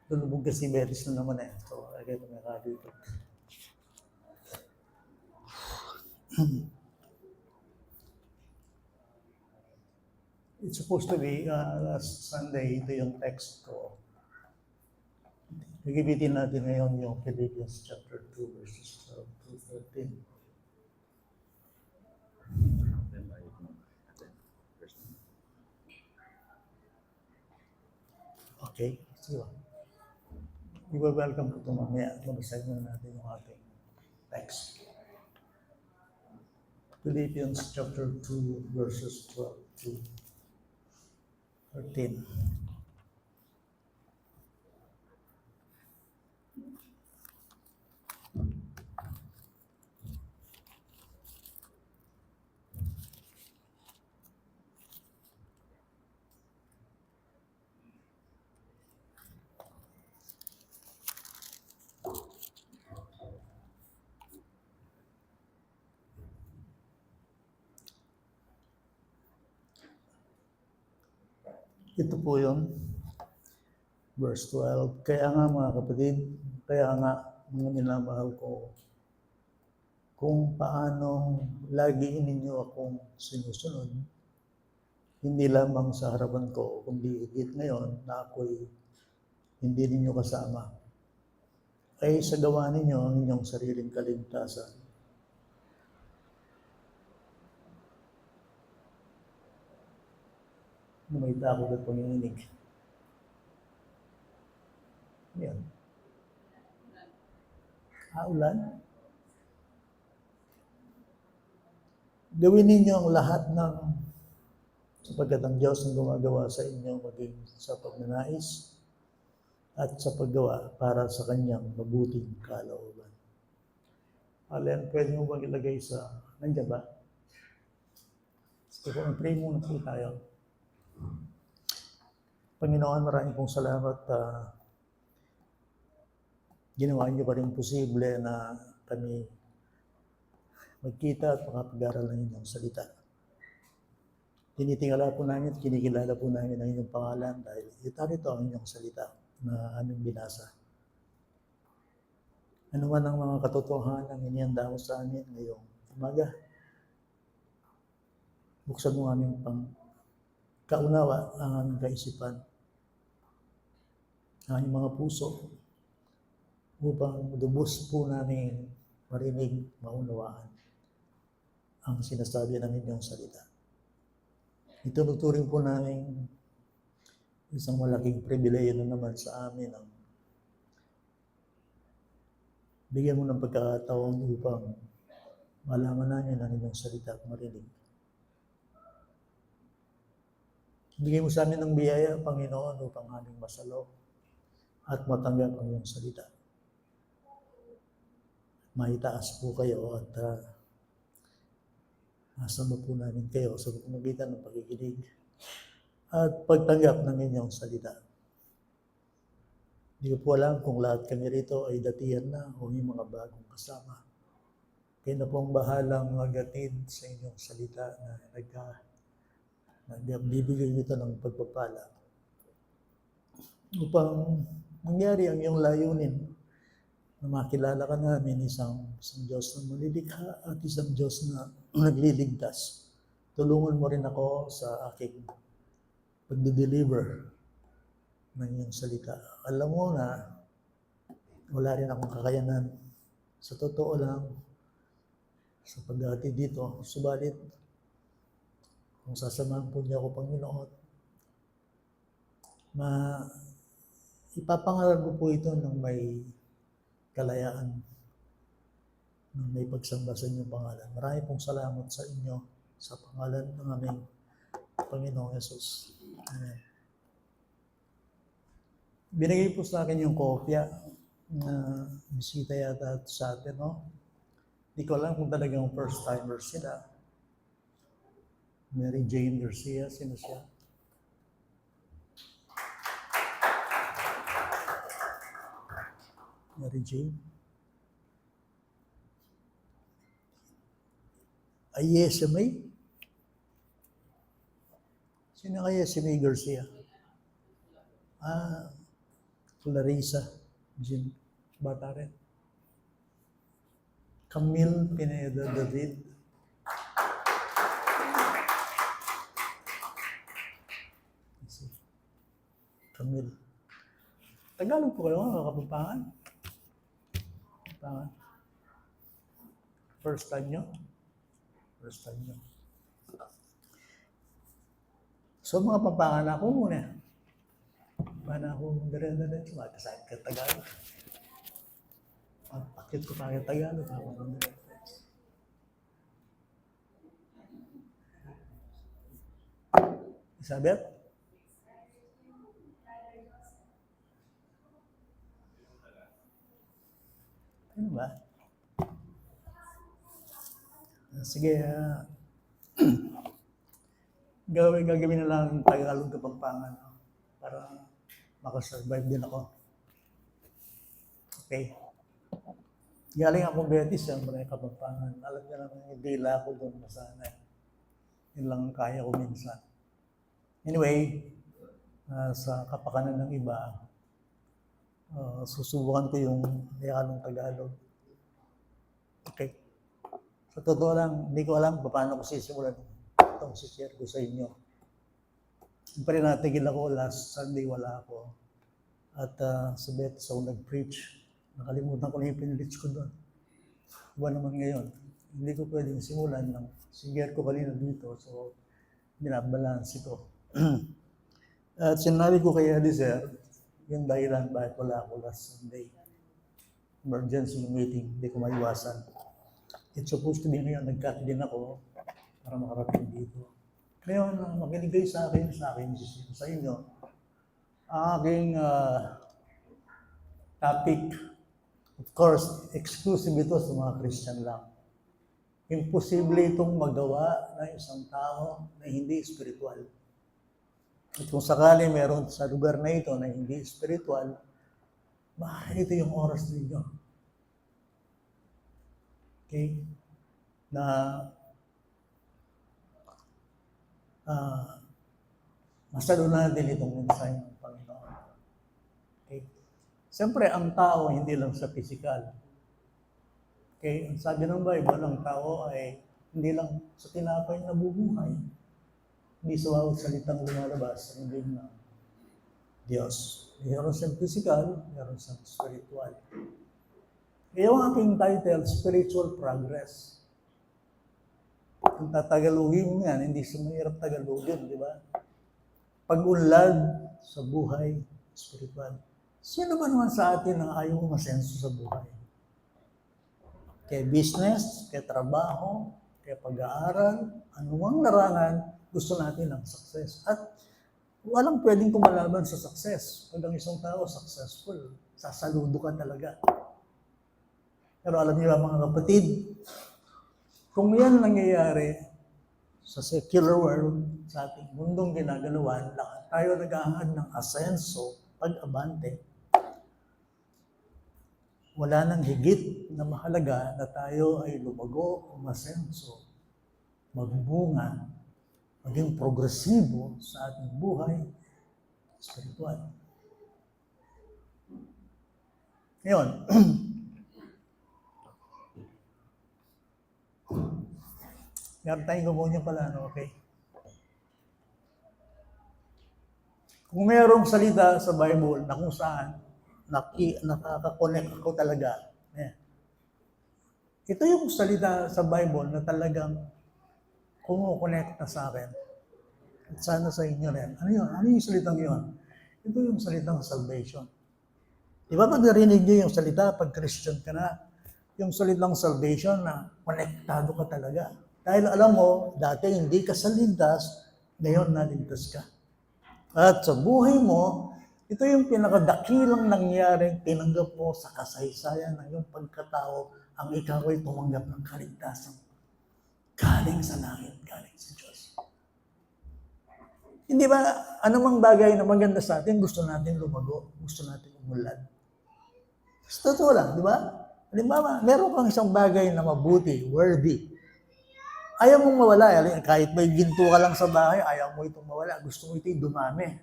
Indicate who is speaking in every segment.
Speaker 1: Lulubog kasi Betis na naman eh. So, kaya tumira dito. It's supposed to be last Sunday, ito yung text ko. Nagibitin natin ngayon yung Philippians chapter 2, verses 12 to 13. Okay, sige. You are welcome to mamaya. Mabasahin na natin yung ating text. Philippians chapter 2, verses 12 to 13. Ito po yun, verse 12. Kaya nga mga kapatid, kaya nga mga minamahal ko, kung paano lagi ninyo akong sinusunod, hindi lamang sa harapan ko, kundi higit ngayon na ako'y hindi ninyo kasama, ay sa gawa ninyo ang inyong sariling kaligtasan. May takot at panginginig. Yan. Ulan. Gawin ninyo ang lahat ng sapagkat ang Diyos ang gumagawa sa inyo maging sa pagnanais at sa paggawa para sa kanyang mabuting kalooban. Alin, pwede mo bang ilagay sa, nandiyan ba? So, pray muna po tayo. Panginoon, maraming pong salamat. Ginawa niyo pa rin posible na kami magkita at makapag-aral ng inyong salita. Tinitingala po namin at kinikilala po namin ang inyong pangalan dahil ito ang inyong salita na aming binasa. Ano man ang mga katotohanan ang inihanda mo sa amin ngayong umaga, buksan mo aming kaunawa ang aming kaisipan, ang aming mga puso, upang dubos po namin marinig, maunawaan ang sinasabi ng inyong salita. Itunuturing po namin isang malaking pribileyo na naman sa amin ang bigyan mo ng pagkakataon upang malaman namin ang inyong salita at marinig. Bigyan mo sa amin ng biyaya, Panginoon, upang aming masalo at matanggap ang iyong salita. Maitaas po kayo at masama po namin kayo sa pamamagitan ng pakikinig at pagtanggap ng inyong salita. Hindi ko po alam kung lahat kami rito ay datihan na o may mga bagong kasama. Kayo na po ang bahalang magatid sa inyong salita na nagbibigay nito ng pagpapala upang mangyari ang iyong layunin na makilala ka namin isang Diyos na malilikha at isang Diyos na nagliligtas. Tulungan mo rin ako sa aking pagde-deliver ng iyong salita. Alam mo na wala rin akong kakayanan. Sa totoo lang, sa pag-aati dito, subalit kung sasamahan po niya ako, Panginoon, ipapangaral ko po ito ng may kalayaan, ng may pagsamba sa inyong pangalan. Marami pong salamat sa inyo sa pangalan ng aming Panginoong Yesus. Amen. Binigay po sa akin yung kopya na bisita yata sa atin, no? Hindi ko alam kung talagang first timer sila. Mary Jane Garcia, sino siya? Mary Jane? Ayesime? Sino kaya si May Garcia? Clarissa Jean, bata rin. Camille Pineda David. Camille. Tagalog po kayo, mga Kapampangan? Kapampangan. First time nyo? First time nyo. So mga Kapampangan, ako muna. Paano ako dire-diretso? Magkasakit ka Tagalog. Pagpakit ko pa kayo Tagalog. Ako dire-diretso. Isabel? Ano ba? Sige, gagawin na lang Tagalog Kapampangan para makasurvive din ako. Okay. Galing ako Betis, siyempre Kapampangan. Alam niya naman yung dila ko doon masanay. Yun lang ang kaya ko minsan. Anyway, sa kapakanan ng iba, susubukan ko yung Tagalog Tagalog. Okay. Sa totoo lang, hindi ko alam paano ko sisimulan itong share ko sa inyo. Siyempre natigil ako last Sunday, wala ako. At sa Betis ako nag-preach. Nakalimutan ko na yung pinilits ko doon. Iba naman ngayon. Hindi ko pwedeng simulan ng share ko kanina dito. So, binabalance ito. At sinabi ko kay Alicer, yung dahilan bakit wala ako last Sunday. Emergency meeting, hindi ko maiwasan. It's supposed to be ngayon, nag-cut din ako para makarating dito. Ngayon, makinig kayo sa akin, sa inyo. Ang aking topic, of course, exclusive ito sa mga Christian lang. Imposible itong magawa ng isang tao na hindi spiritual. At kung sakali meron sa lugar na ito na hindi spiritual, bakit ito yung oras ninyo? Okay? Na masalunan din itong mensahe ng Panginoon. Okay? Siyempre, ang tao hindi lang sa physical. Okay? Ang sabi ng Bible, ang tao ay hindi lang sa tinapay na nabubuhay. Hindi sa bawat salitang lumalabas sa bibig ng Diyos. Meron siyang physical, meron siyang spiritual. Kaya yung aking title, Spiritual Progress. Kung tatagalugin mo yan, hindi siya mahirap tagalugin, di ba? Pag-unlad sa buhay, spiritual. Sino ba naman sa atin ang ayaw umasenso sa buhay? Kaya business, kaya trabaho, kaya pag-aaral, anumang larangan, gusto natin ng success. At walang pwedeng kumalaban sa success. Pag ang isang tao successful, sasaludo ka talaga. Pero alam niyo ba mga kapatid, kung yan nangyayari sa secular world, sa ating mundong ginagalawan, lahat tayo nag-ahangad ng asenso, pag-abante, wala nang higit na mahalaga na tayo ay lumago, umasenso, magbunga, maging progresibo sa ating buhay spiritual. Ngayon, meron tayong gumawa pala, no? Okay? Kung mayroong salita sa Bible na kung saan nakaka-connect ako talaga, ito yung salita sa Bible na talagang kumukonect na sa akin. At sana sa inyo rin. Ano yun? Ano yung salitang yun? Ito yung salitang salvation. Di ba pag narinig nyo yung salita, pag Christian ka na, yung salitang salvation na konektado ka talaga. Dahil alam mo, dati hindi ka saligtas, ngayon naligtas ka. At sa buhay mo, ito yung pinakadakilang nangyaring tinanggap mo sa kasaysayan ng iyong pagkatao, ang ikaw ay tumanggap ng kaligtasan. Galing sa langit, galing sa Diyos. Hindi ba, anumang bagay na maganda sa atin, gusto natin lumago, gusto natin umulad. Sa totoo lang, di ba? Halimbawa, meron kang isang bagay na mabuti, worthy. Ayaw mong mawala. Kahit may ginto ka lang sa bahay, ayaw mo itong mawala. Gusto mo ito'y dumami.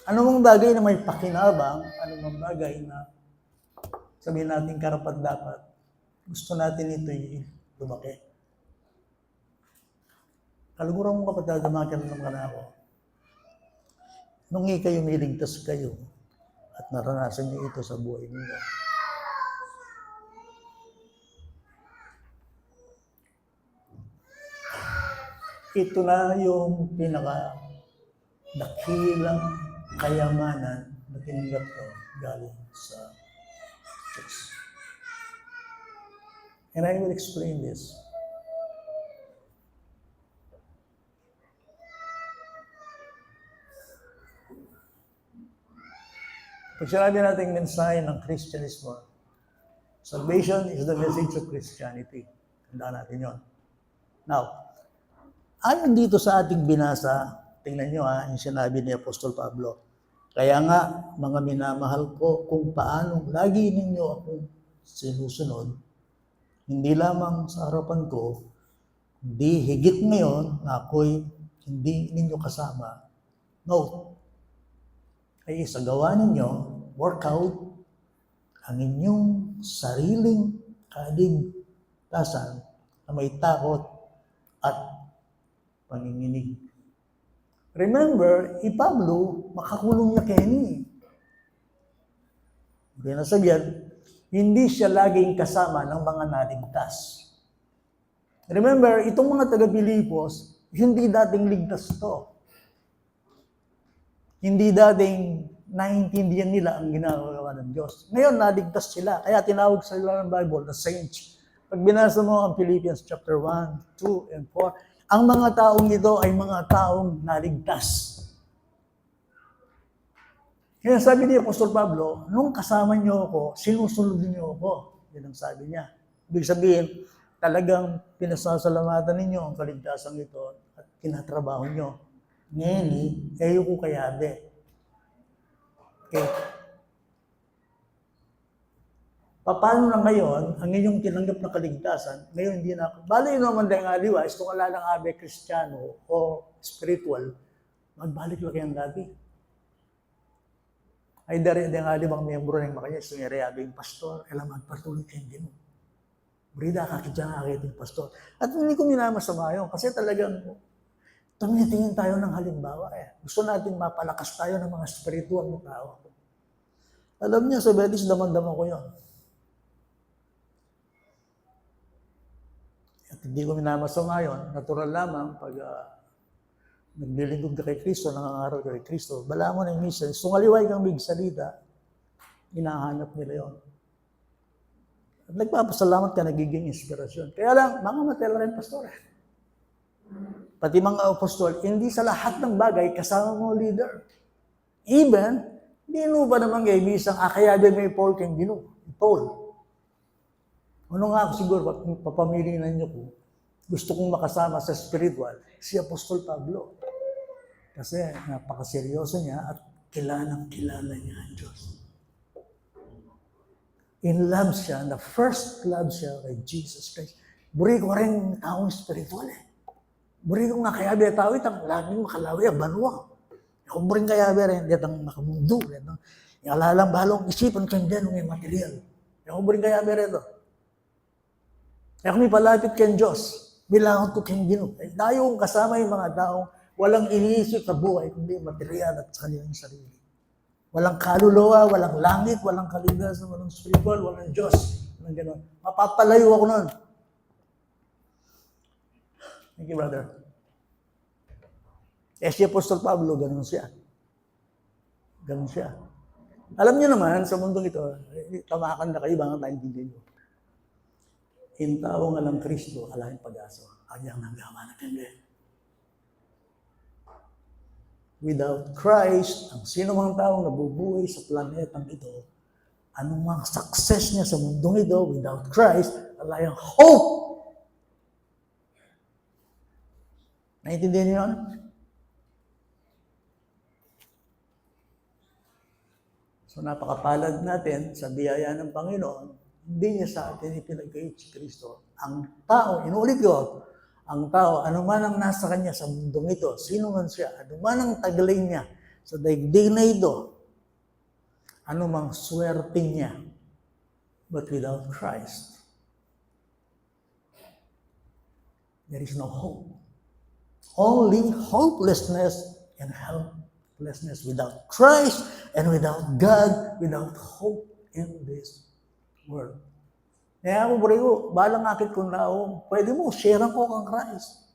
Speaker 1: Anumang bagay na may pakinabang, anumang bagay na sabihin natin karapat-dapat, gusto natin ito'y lumaki. Kalugurang mo kapatid, dumakin naman na ako. Nung ika'y umiligtas kayo at naranasan niyo ito sa buhay niyo, ito na yung dakilang kayamanan na tinanggap ko galing sa Diyos. And I will explain this. Pag sinabi natin mensahe ng Kristyanismo, salvation is the message of Christianity. Tandaan natin yun. Now, ayon dito sa ating binasa, tingnan nyo yung sinabi ni Apostol Pablo. Kaya nga, mga minamahal ko, kung paano lagi ninyo akong sinusunod, hindi lamang sa harapan ko, hindi higit ngayon na ako'y hindi ninyo kasama. No. Ay isagawa ninyo, workout, ang inyong sariling kaligtasan na may takot at panginginig. Remember, Pablo, makakulong niya Kenny. Binasabihan, hindi siya laging kasama ng mga naligtas. Remember, itong mga taga-Pilipos, hindi dating ligtas to. Hindi dating naiintindihan nila ang ginagawa ng Diyos. Ngayon, naligtas sila. Kaya tinawag sila ng Bible na saints. Pag binasa mo ang Philippians chapter 1, 2, and 4, ang mga taong ito ay mga taong naligtas. Kaya sabi ni Apostol Pablo, nung kasama niyo ako, sinusunod niyo ako. Yan ang sabi niya. Ibig sabihin, talagang pinasasalamatan ninyo ang kaligtasan ito at kinatrabaho niyo. Ngeni, eyo ko kayabe. Okay. Paano na ngayon, ang inyong tinanggap na kaligtasan, ngayon hindi na ako. Bali naman din nga liwais, kung wala ng abe Kristiyano o spiritual, magbalik lang kayang dati. Ay dari din nga libang miyembro ng makanya, sumire abe yung pastor, alam magpatuloy kayong gino. Brida, kakitya nga kayo yung pastor. At hindi ko minamasama yun, kasi talagang tumitingin tayo ng halimbawa. Gusto natin mapalakas tayo ng mga spiritual na tao. Alam niyo, sa Betis, daman-daman ko yun. At hindi ko minamasama yun. Natural lamang pag naglilingkod ka kay Kristo, nangangaral ka kay Kristo, bala mo na yung mission. Sungaliway kang big salita, hinahanap nila yun. At nagpapasalamat ka, nagiging inspirasyon. Kaya lang, mga matela rin, pastor. Pati mga apostol, hindi sa lahat ng bagay kasama mo leader. Even, hindi ba naman kayo bisang kaya din may Paul kang gino. Paul. Ano nga ako siguro, papamilinan niyo ko, gusto kong makasama sa spiritual, si Apostol Pablo. Kasi napakaseryoso niya at kilala niya ang Diyos. In love siya, the first love siya kay Jesus Christ. Buri ko rin taong spiritual Buri ko nga kaya biya tao itang laging makalawi ang banwa. Kung buri kaya biya rin, ditang makamundo. Yung alalang balong isipan kang dyan ng material. Kung buri kaya biya rin ito. Kaya kung ipalapit kang Diyos, bilangon ko kang Gino. Tayo kong kasama yung mga taong walang iniisip sa buhay, kundi material at kanilang sarili. Walang kaluluwa, walang langit, walang kaligtasan, walang spiritual, walang Diyos. Walang gano'n. Mapapalayo ako nun. Thank you, brother. Si Apostol Pablo, ganun siya. Ganun siya. Alam niyo naman, sa mundong ito, tamakan na kayo, baka naintindihan niyo. In tao nga lang Kristo, alahin pag-asa. Anyang nanggawa na hindi. Without Christ, ang sino mang taong nabubuhay sa planetang ito, anong mga success niya sa mundong ito, without Christ, alayang hope. Naintindihan niyo yun? So napakapalad natin sa biyaya ng Panginoon, hindi niya sa atin ipinagkait si Kristo. Ang tao, inuulit ko, ang tao, anuman ang nasa kanya sa mundong ito, sino man siya, anuman ang taglay niya sa daigdig na ito, anumang swerte niya, but without Christ, there is no hope. Only hopelessness and helplessness without Christ and without God, without hope in this world. Kaya ako, bro, balang akit kung lao, pwede mo, share ko kang Christ.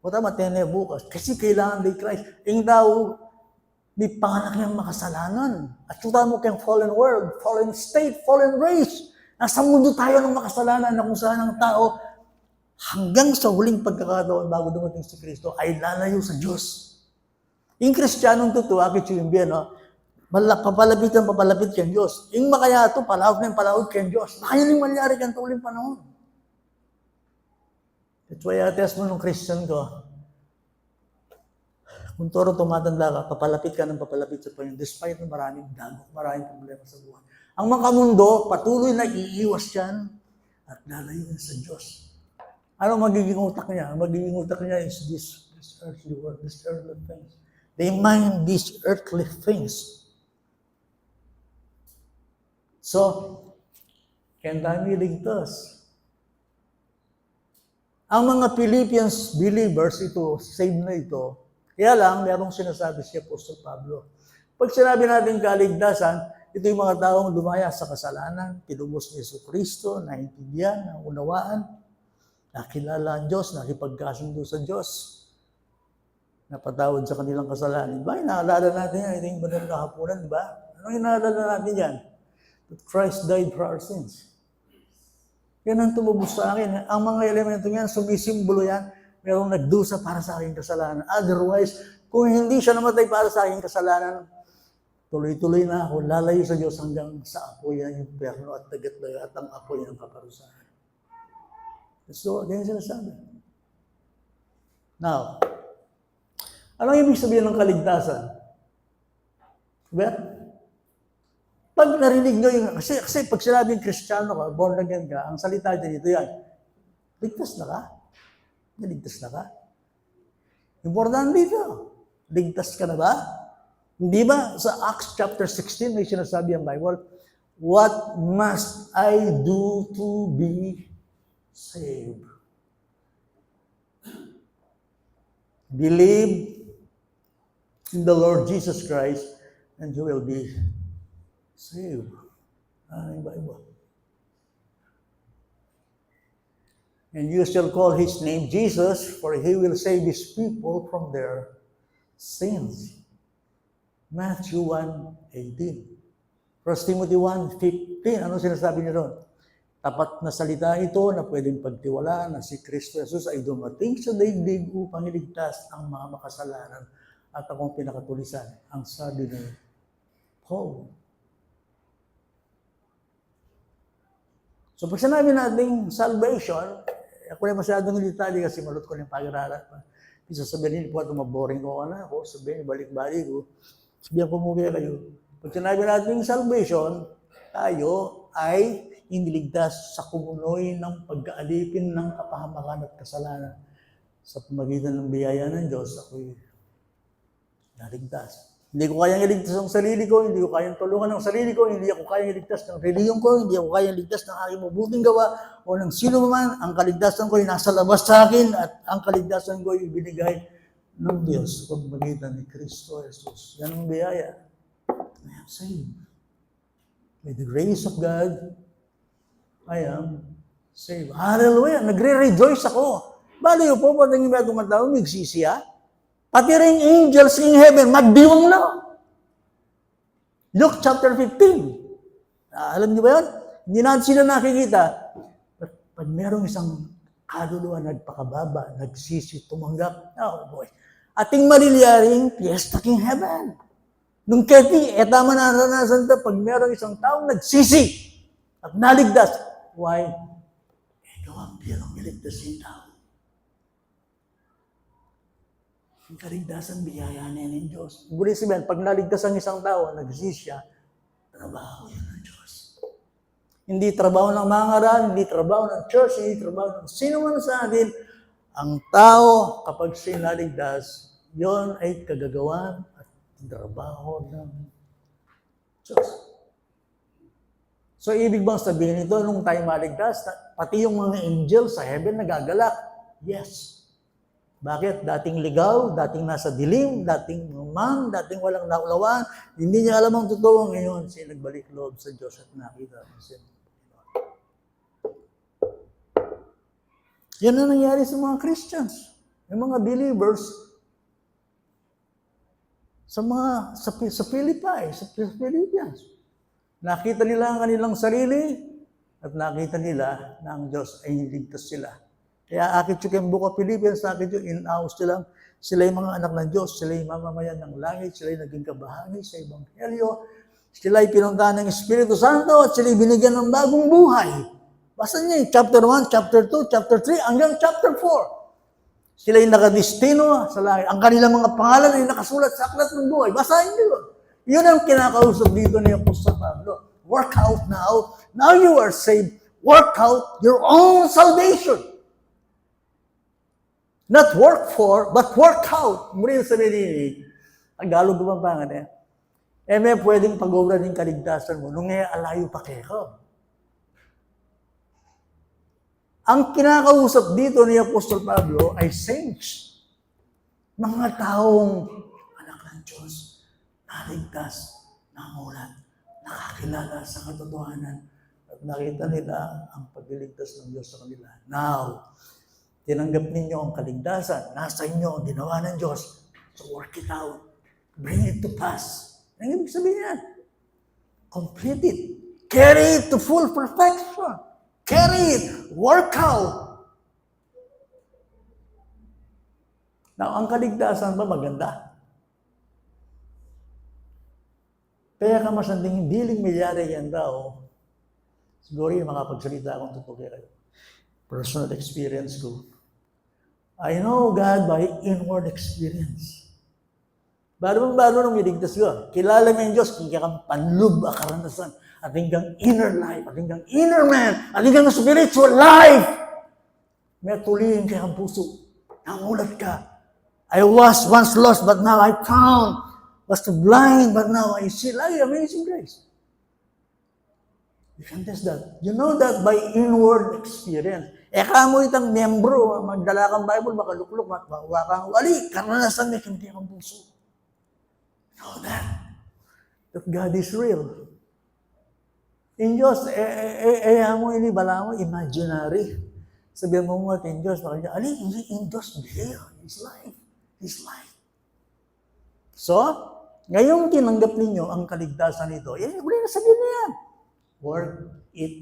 Speaker 1: O tama, tenay bukas. Kasi kailangan di Christ. Yung daw, di panganak niyang makasalanan. At yung mo kayong fallen world, fallen state, fallen race. Nasa mundo tayo ng makasalanan na kung saan ang tao hanggang sa huling pagkakataon bago dumating si Kristo ay lalayo sa Diyos. Yung Kristiyanong totoo, akit yung no? Papalapit kang Diyos. Yung makayato, palawag kang Diyos. Kaya nang malyari kang tuling panahon. That's why test mo ng Christian ko. Kung toro tumatanda ka, papalapit ka ng papalapit sa Panginoon despite ng maraming dagok, maraming problema sa buhay. Ang mga mundo, patuloy na iiwas yan at lalayo sa Diyos. Ano magiging utak niya? Ang magiging utak niya is this earthly world, this earthly things. They mind these earthly things. So, kaya dami ligtas. Ang mga Philippians believers, ito, saved na ito, kaya lang, merong sinasabi si Apostol Pablo. Pag sinabi natin kaligtasan, ito yung mga taong lumaya sa kasalanan, tinubos ni Jesucristo, naintindihan, naunawaan, nakilala ang Diyos, nakipagkasundo sa Diyos, napatawad sa kanilang kasalanan. Diba? Inaalala natin yan, ito yung banal na kahapunan, diba? Anong inaalala natin yan? That Christ died for our sins. Yan ang tumubos sa akin. Ang mga elemento yan, sumisimbolo yan, mayroong nagdusa para sa aking kasalanan. Otherwise, kung hindi siya namatay para sa aking kasalanan, tuloy-tuloy na ako, lalayo sa Diyos hanggang sa apoy ng impyerno at tagat-layo at ang apoy ng kaparusahan. So, ganyan sinasabi. Now, anong ibig sabihin ng kaligtasan? Diba? Pag narinig nyo yung, kasi pag sinabing Kristiyano ka, born again ka, ang salita dito yan, ligtas na ka. Ligtas na ka. Importante dito. Ligtas ka na ba? Hindi ba sa Acts chapter 16 may sinasabi ang Bible, what must I do to be saved? Believe in the Lord Jesus Christ and you will be saved. Ang Bible. And you shall call his name Jesus, for he will save his people from their sins. Matthew 1:18. 1 Timothy 1:15. Ano sinasabi niya doon? Tapat na salita ito na pwedeng pagtiwalaan na si Kristo Jesus ay dumating sa daigdig upang iligtas ang mga makasalanan at akong pinakatulisan. Ang sabi ni Paul. So pag sinabi natin salvation, ako na masyadong detalye kasi malot ko ng pag-aralan. Isa sabihin po, maboring ko na ako, sabihin, balik-balik ko. Sabihan ko muna kayo. Pag sinabi natin salvation, tayo ay iniligtas sa kumunoy ng pagkaalipin ng kapahamakan at kasalanan. Sa pamagitan ng biyaya ng Diyos, ako'y naligtas. Hindi ko kayang iligtas ang sarili ko, hindi ko kayang tulungan ang sarili ko, hindi ako kayang iligtas ng reliyon ko, hindi ako kayang iligtas ng aking mabuting gawa o ng sino man. Ang kaligtasan ko ay nasa labas sa akin at ang kaligtasan ko ay binigay ng Diyos sa pamamagitan ni Kristo Jesus. Yan ang biyaya. I am saved. By the grace of God, I am saved. Hallelujah! Nagre-rejoice ako. Bali po, pag yung mga tumatawag, nagsisiya. Pati rin angels in heaven, magdiwang na. Luke chapter 15. Alam niyo ba yun? Hindi natin sila nakikita. Pag merong isang kaluluwa nagpakababa, nagsisi, tumanggap, oh boy, ating maliliyaring fiesta in heaven. Nung keti, tama na naranasan ito, pag merong isang taong nagsisi at naligtas, why? Ikaw ang pirang iligtas yung tao. Ang kaligtasan, biyaya niya ng Diyos. Ibig sabihin, pag naligtas ang isang tao, nagsisi siya, trabaho yan ng Diyos. Hindi trabaho ng mga ngaral, hindi trabaho ng church, hindi trabaho ng sino man sa atin. Ang tao, kapag sinaligtas, yon ay kagagawan at trabaho ng Diyos. So, ibig bang sabihin ito, nung tayo maligtas, pati yung mga angel sa heaven nagagalak? Yes. Bakit? Dating ligaw, dating nasa dilim, dating man, dating walang naulawan, hindi niya alam ang totoo. Ngayon, siya nagbalik loob sa Diyos at nakita siya. Yan ang nangyari sa mga Christians, yung mga believers, sa Philippines. Nakita nila ang kanilang sarili at nakita nila na ang Diyos ay niligtas sila. Kaya akit yung Book of Philippians, akit yung in-house sila yung mga anak ng Diyos, sila yung mamamayan ng langit, sila yung naging kabahagi sa Ebanghelyo, sila yung pinuntahan ng Espiritu Santo at sila yung binigyan ng bagong buhay. Basta niya yung chapter 1, chapter 2, chapter 3, hanggang chapter 4. Sila yung nakadestino sa langit. Ang kanilang mga pangalan ay nakasulat sa aklat ng buhay. Basahin niyo. Yun ang kinakausap dito ni Apostol Pablo. Work out now. Now you are saved. Work out your own salvation. Not work for, but work out. Muli sa nilini. Tagalog ko bang pangan eh? May pwedeng pag-obra ng kaligtasan mo nung alayo pa kayo. Ang kinakausap dito ni Apostol Pablo ay saints. Mga taong anak ng Diyos, naligtas, namulat, nakakilala sa katotohanan, at nakita nila ang pagliligtas ng Diyos sa kanila. Now, tinanggap ninyo ang kaligtasan, nasa inyo ang ginawa ng Diyos, so work it out, bring it to pass. Ang ibig sabihin yan, complete it, carry it to full perfection, carry it, work out. Now, ang kaligtasan ba maganda? Kaya ka masanding hindi milyari yan daw. Siguro yung makapagsalita akong totoo kayo. Personal experience ko. I know God by inward experience. Bago nung miligtas ko, kilala mo yung Diyos, kung kaya panlub ang karanasan, at hanggang inner life, at hanggang inner man, at hanggang spiritual life. May tuloyin kaya ang puso. Namulat ka. I was once lost, but now I found. Was blind, but now I see. Like amazing grace. You can test that. You know that by inward experience. Kamo itang membro, magdala kang Bible, makaluklok, makawa kang wali, karanasan may hindi kang puso. Know that. That God is real. In Diyos, mo ini bala mo, imaginary. Sabihan mo nga, in Diyos, in Diyos, His life. His life. So, ngayong tinanggap ninyo ang kaligtasan nito, uli na sabihin niya yan. Work it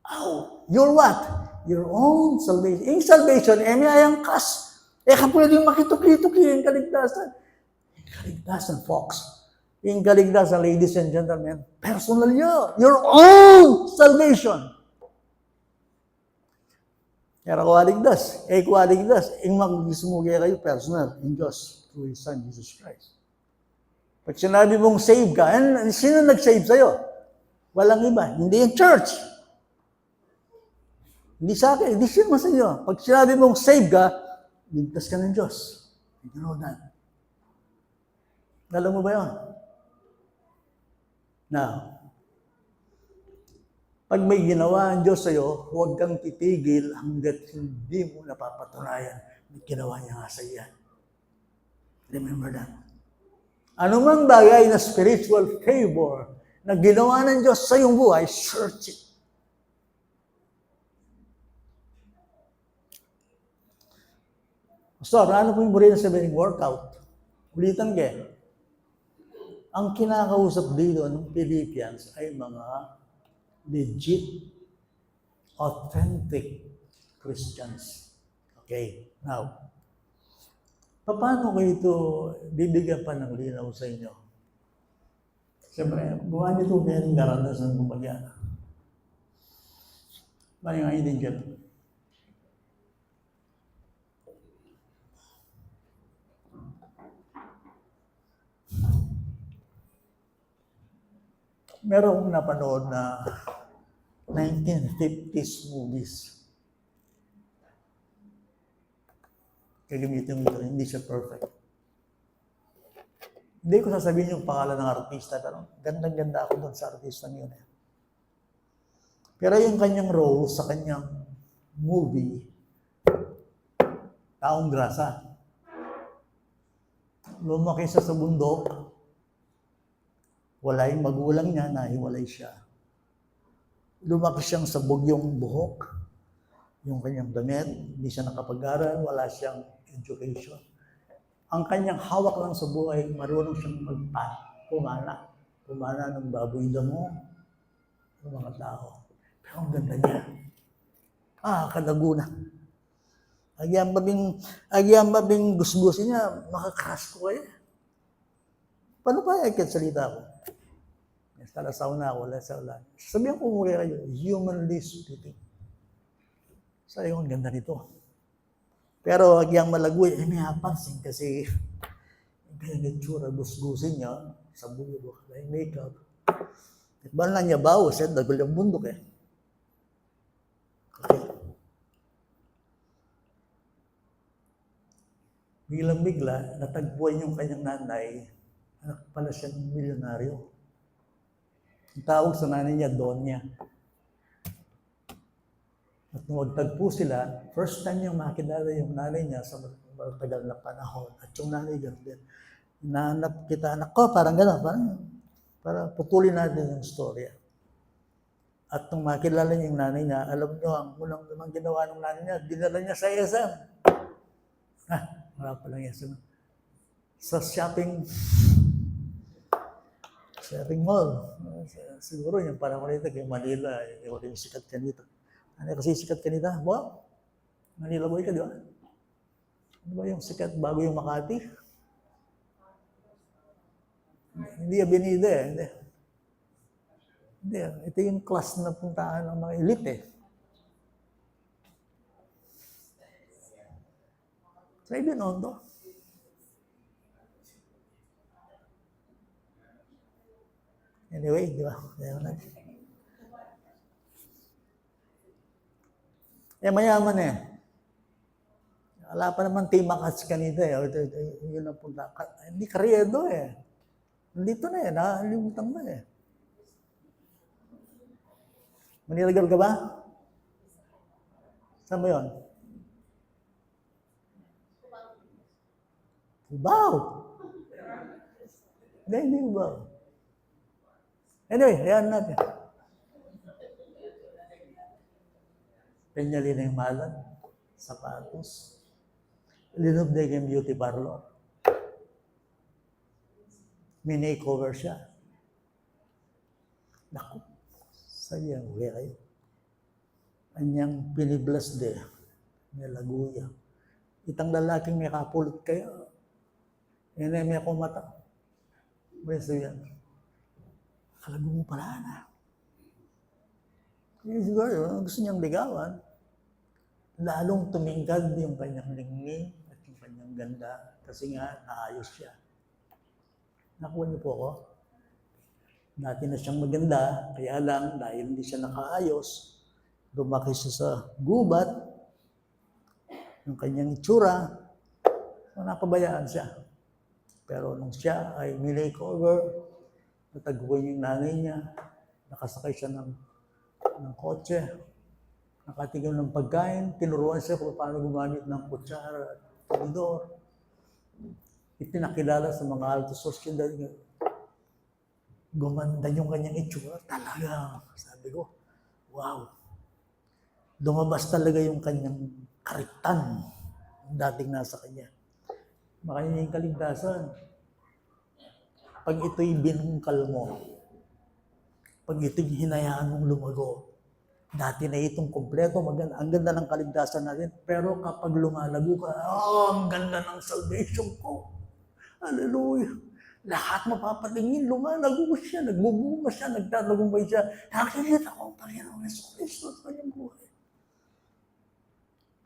Speaker 1: out. Your what? Your own salvation. Yung salvation, may ayangkas. Ka pwedeng makitukli-tukli yung kaligtasan. Yung kaligtasan, folks. Yung kaligtasan, ladies and gentlemen, personal yun. Your own salvation. Kaya kuwaligtas. Kuwaligtas. Yung mag-isumugay kayo, personal, in Diyos, through His Son, Jesus Christ. Pag sinabi mong save ka, sino nag-save sa'yo? Walang iba. Hindi yung church. Hindi sa akin. Hindi siya sa iyo. Pag sinabi mong save ka, ligtas ka ng Diyos. You know that. Alam mo ba yun? Now, pag may ginawa ang Diyos sa'yo, huwag kang titigil hanggat hindi mo napapatunayan na ginawa niya nga sa iyo. Remember that. Anumang bagay na spiritual favor na ginawa ng Diyos sa iyong buhay, search it. So, ano po yung muli na sabihin, workout? Ulitan kayo. Ang kinakausap dito ng Philippians ay mga legit, authentic Christians. Okay, now, paano ko ito bibigyan pa ng linaw sa inyo? Siyempre, buwan nito kayong karanasan kumbaga. Bayo nga hindi dyan. Meron akong napanood na 1950s movies. Kagamitin mo ito, hindi siya perfect. Hindi ko sasabihin yung pangalan ng artista, pero gandang-ganda ako doon sa artistang yun. Pero yung kanyang role sa kanyang movie, Taong Grasa. Lumaki siya sa bundok, wala yung magulang niya, nahiwalay siya. Lumaki siyang sabog yung buhok, yung kanyang damit, hindi siya nakapag-aral, wala siyang education. Ang kanyang hawak lang sa buhay, marunong siyang pumana. Pumana ng baboy damo ng mga tao. Pero ang ganda niya. Kalaguna. Agyang babing gusgusin niya, makakras ko kayo. Paano pa ay salita ko? Talasaw na ako, wala. Sabihan ko muli kayo, humanly speaking. Sabi ko, ang ganda nito. Pero agyang malagoy, may napansin kasi yung itsura, gusgusin niya, sa bulo, may makeup. Ikban lang niya bawas, dagol yung bundok eh. Okay. Biglang-bigla, natagpuan yung kanyang nanay, anak pala siyang milyonaryo. Ang tawag sa nanay niya, Donya. At nung magtagpo sila, first time niyang makilala yung nanay niya sa matagal na panahon. At yung nanay gano'n din. Hinahanap kita, anak ko, parang gano'n, para putulin natin yung storya. At nung makilala niya yung nanay niya, alam niyo, ang unang naman ginawa ng nanay niya, dinala niya sa SM. Wala pa lang SM. Sa shopping mall. Siguro yung panahon nito kay Manila, wala yung sikat ka nito. Ano kasi sikat ka nito? Wow! Manila boy ka, di ba? Ano ba yung sikat bago yung Makati? Hindi Avenida eh. Hindi. Ito yung class na puntaan ng mga elite eh. Sa Ibinondo. Anyway, di ba? Mayaman eh. Wala pa naman timakas kanito eh. Yun ang punta. Hindi karyedo eh. Nandito na eh. Nakalimutan mo eh. Manila girl ka ba? Saan mo yun? Cubao. Hindi Cubao. Anyway, ayan natin. Penyalina yung malan, sapatos, Linob na yung beauty parlor. Mini-cover siya. Naku, sayang, uli kayo. Anyang piniblas de, may laguya. Itang lalaking may kapulot kayo, yan ay may kumata. Beso yan. Kalago mo pala na. Siguro, gusto niyang ligawan. Lalong tumingkad yung kanyang lingni at yung kanyang ganda. Kasi nga, naayos siya. Nakuha niyo po ako. Dati na siyang maganda, kaya lang, dahil hindi siya nakaayos, lumaki siya sa gubat, yung kanyang itsura, so napabayaan siya. Pero nung siya ay mini-cover, natagpuan yung nanay niya, nakasakay siya ng kotse, nakatigil ng pagkain, tinuruan siya kung paano gumamit ng kutsara at tinidor. Ipinakilala sa mga alto sosyedad. Gumanda yung kanyang itsura. Talaga, sabi ko, wow. Lumabas talaga yung kanyang karitan yung dating nasa kanya. Makanya yung kaligtasan. Pag ito'y binungkal mo, pag ito'y hinayaan mong lumago, dati na itong kompleto, ang ganda ng kaligtasan natin, pero kapag lumalago ka, ang ganda ng salvation ko. Hallelujah. Lahat mapapatingin, lumalago siya, nagbubunga siya, nagtatagumpay siya. Nakikita ko ang Panginoon Jesucristo sa kanyang buhay.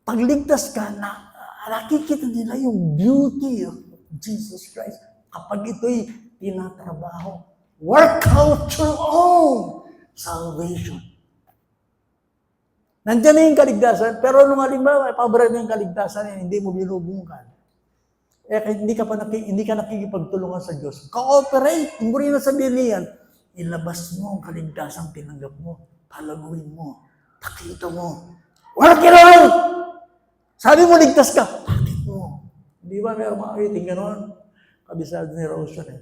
Speaker 1: Pagligtas ka, nakikita nila yung beauty of Jesus Christ. Kapag ito'y tinatrabaho, work out your own salvation. Nandiyan na yung kaligtasan, pero nung halimbawa, paborito yung kaligtasan, hindi mo binubungkal. hindi ka nakikipagtulungan sa Diyos. Cooperate. Hindi mo rin nasabihin niyan. Ilabas mo ang kaligtasang tinanggap mo. Palaguin mo. Pakita mo. Work it out! Sabi mo, ligtas ka. Bakit mo? Di ba meron mga waiting gano'n? Kabisado ni Roshan eh.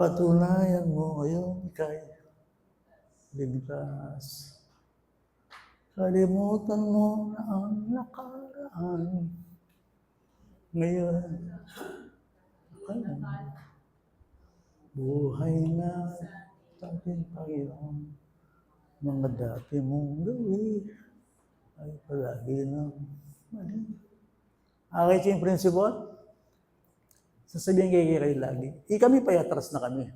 Speaker 1: Patunayan mo ngayon ikay ligtas. Kalimutan mo na ang nakaraan. Ngayon, buhay na ating Panginoon. Mga dati mong gawin ay palagi ng mali. Okay siya yung principle? Sasabihin kayo lagi, kami payatras na kami.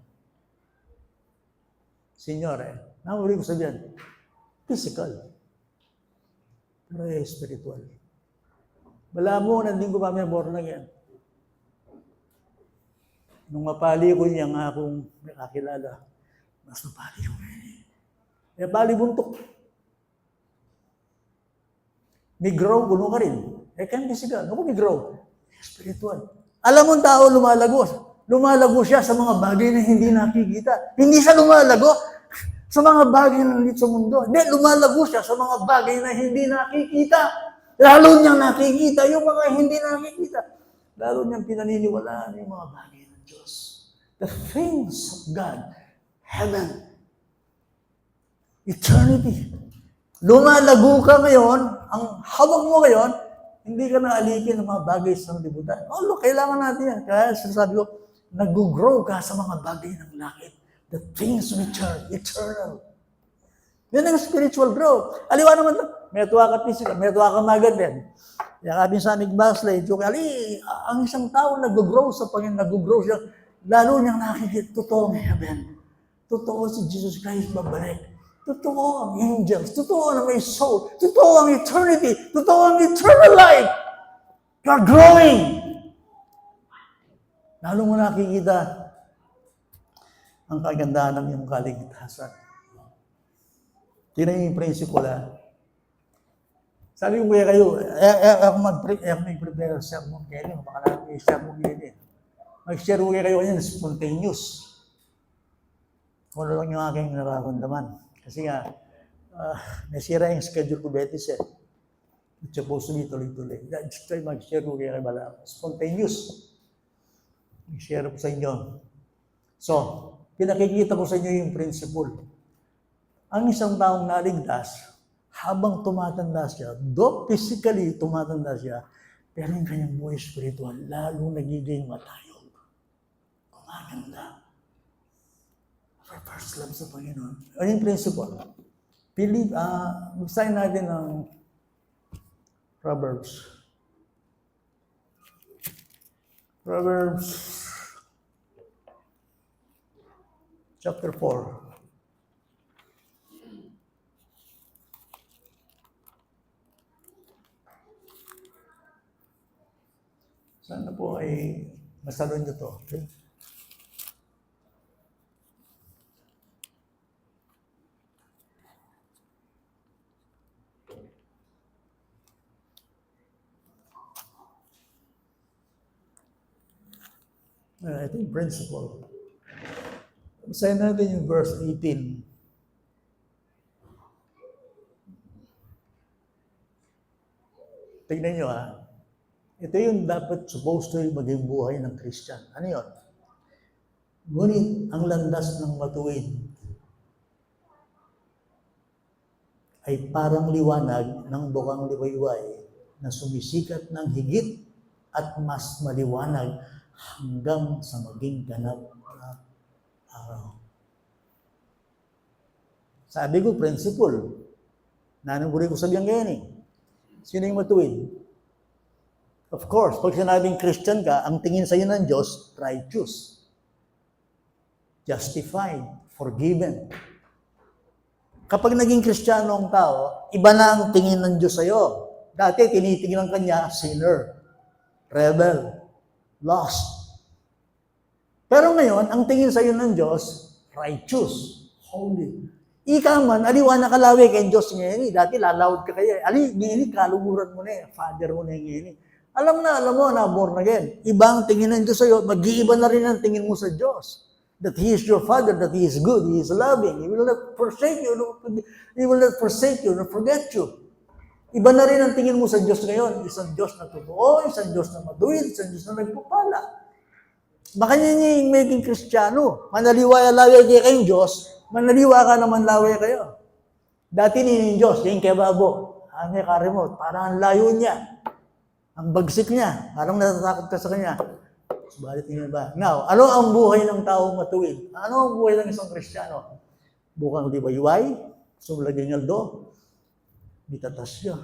Speaker 1: Signore, nahuli ko sabihin, physical, pero spiritual. Wala mo, nanding ko pa may born again. Nung mapali ko niya nga akong nakakilala, mas mapali ko ngayon. Kaya pali buntok. May grow, kuno ka rin. Kan physical, ano may grow? Spiritual. Alam mo ang tao lumalago. Lumalago siya sa mga bagay na hindi nakikita. Hindi siya lumalago sa mga bagay na nandito sa mundo. Hindi, lumalago siya sa mga bagay na hindi nakikita. Lalo niyang nakikita yung mga hindi nakikita. Lalo niyang pinaniniwalaan yung mga bagay ng Diyos. The things of God. Heaven. Eternity. Lumalago ka ngayon, ang hawak mo ngayon, hindi ka naalipin ng mga bagay sa libutan. Kailangan natin yan. Kaya sinasabi ko, nag-grow ka sa mga bagay ng langit. The things which are eternal. Yan ang spiritual growth. Aliwa naman, may tuwa ka physical, may tuwa ka magad din. Yakapin sa aming baslay, joke, ang isang tao nag-grow sa Panginoon, nag-grow siya, lalo niyang nakikita, totoo ang heaven. Totoo si Jesus Christ babalik. Totoo ang angels. Totoo na may soul. Totoo ang eternity. Totoo ang eternal life. You are growing. Lalo mo nakikita ang kagandahan ng iyong kaligtasan. Tingnan yung principle ha. Sabi ko kaya kayo, ako mag-prepare sermon kayo. Baka natin yung sermon kayo. Mag-share ko kayo yan, spontaneous. Kung ano lang yung aking nararamdaman. Kasi nga, nasira yung schedule ko betis eh. It's supposed to be tuloy-tuloy. Just try mag-share ko kayo bala. Spontaneous. Mag-share ko sa inyo. So, pinakikita ko sa inyo yung principle. Ang isang taong naligtas, habang tumatanda siya, though physically tumatanda siya, pero yung kanyang buhay spiritual, lalo nagiging matayog. Kumaganda. For first love sa Panginoon. Ano yung principle? Magsayin natin ng Proverbs. Proverbs chapter 4. Sana po ay masalo nyo to. Okay? Ito yung principle. Basahin natin yung verse 18. Tignan nyo ha. Ito yung dapat supposed to maging buhay ng Christian. Ano yun? Ngunit ang landas ng matuwid ay parang liwanag ng bukang liwayway na sumisikat ng higit at mas maliwanag hanggang sa maging ganap na araw. Sabi ko, principle. Nanangguri ko sabihan ngayon eh. Sino yung matuwid? Of course, pag sinabing Christian ka, ang tingin sa iyo ng Diyos, righteous. Justified. Forgiven. Kapag naging Kristiyano ang tao, iba na ang tingin ng Diyos sa iyo. Dati, tinitingnan kanya, sinner, rebel, lost. Pero ngayon, ang tingin sa iyo ng Diyos, righteous, holy. Ika man, aliwa na kalawi kay Diyos ngayon. Dati lalawad ka kaya. Ali, ngayon, kaluguran mo na eh. Father mo na ngayon. Alam mo na born again. Ibang tingin ng Diyos sa'yo, mag-iiba na rin ang tingin mo sa Diyos. That He is your Father, that He is good, He is loving. He will not forsake you, nor forget you. Iba na rin ang tingin mo sa Diyos ngayon. Isang Diyos na totoo, isang Diyos na maduwid, isang Diyos na nagpupala. Baka niya yung maging Kristiyano. Manaliwa-laway kayo kayong Diyos, manaliwa ka naman laway kayo. Dati ninin Diyos, yung kebabo, may karimot, parang ang layo niya. Ang bagsik niya, parang natatakot ka sa kanya. Subalit niya ba? Now, ano ang buhay ng taong matuwid? Ano ang buhay ng isang Kristiyano? Bukang liwayway, sumlaging aldo, bitatasya,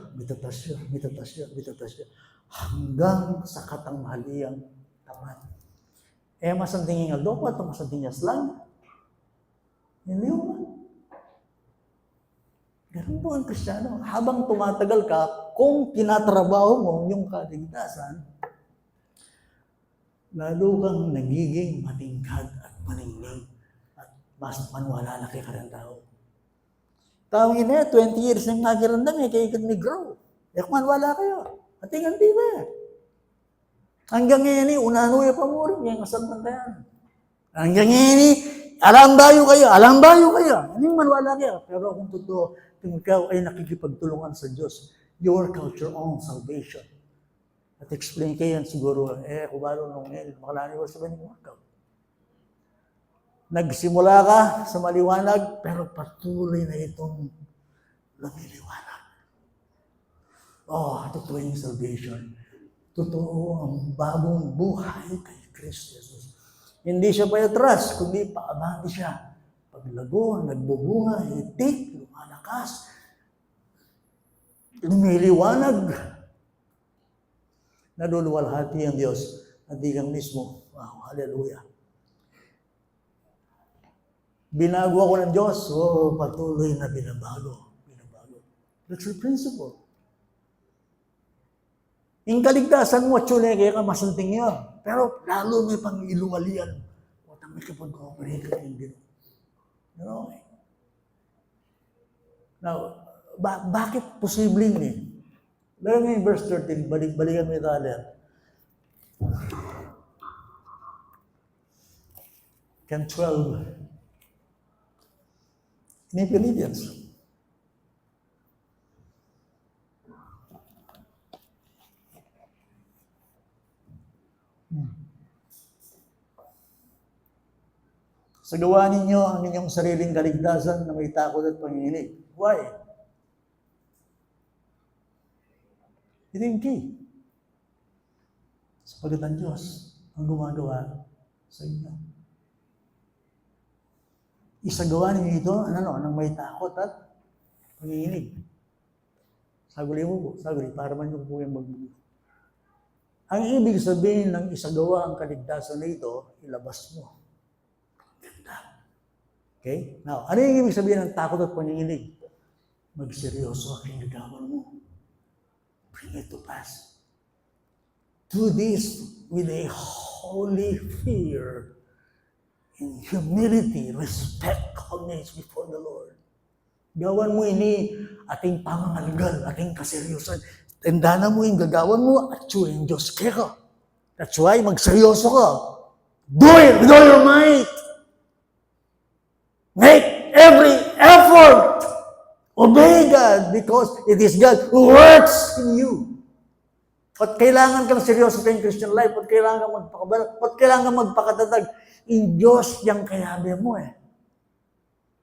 Speaker 1: hanggang sa katanghaliang tapat. Masantingin aldo pa, ito masantingin lang. Hindi mo ba? Ganun po ang Kristiyano. Habang tumatagal ka, kung tinatrabaho mo yung kaligtasan, lalo kang nagiging matingkad at maningning at mas manwala na kay karang tao. Taong ina, 20 years nang nagirandam kaya ikot grow. Manwala kayo. Ating hindi ba? Hanggang ngayon, unanuya pa mo rin yung kasabantayan. Hanggang ngayon, alambayo kayo. Anong manwala kayo? Pero kung totoo, kung ikaw ay nakikipagtulungan sa Diyos, you work out your own salvation. At explain kayo yan siguro, kubalo nung makalani ko sa ganyung workout. Nagsimula ka sa maliwanag, pero patuloy na itong lumiliwanag. Totoo yung salvation. Totoo ang bagong buhay kay Kristo Jesus. Hindi siya payatras, kundi paabante siya. Paglago, nagbubunga, hitik, lumalakas, lumiliwanag. Naluluwalhati ang Diyos at di kang mismo. Wow, hallelujah. Binago ako ng Diyos, patuloy na binabago. That's the principle. Yung kaligtasan mo, kaya ka masanting yun. Pero lalo may pang-iluwalian. May kapag-cooperate ka yung gano'n. Okay. Now, bakit posibleng Lalo nga yung verse 13, balikan mo yung taler. Can 12. In Philippians. Sagawa ninyo ang inyong sariling kaligtasan na may takot at panginginig. Why? Ito yung key. Sapagat ang Diyos ang gumagawa sa inyo. Isagawa ninyo ito, ng may takot at panginginig. Saguli mo po, para man yung po yung magbubuo. Ang ibig sabihin ng isagawa ang kaligtasan na ito, ilabas mo. Okay? Now, ano yung ibig sabihin ng takot at panginginig? Magseryoso ang ginagawa mo. Bring it to pass. Do this with a holy fear, in humility, respect, calmness before the Lord. Gawan mo ini ating pangangalgal, ating kaseryosan. Tandaan mo yung gagawan mo at yung Diyos kaya. That's why magseryoso ka. Do it with all your might. Make every effort. Obey God because it is God who works in you. At kailangan kang seryoso kayong Christian life. At kailangan kang magpakabalat. At kailangan kang magpakatatag. In Diyos yung kayabe mo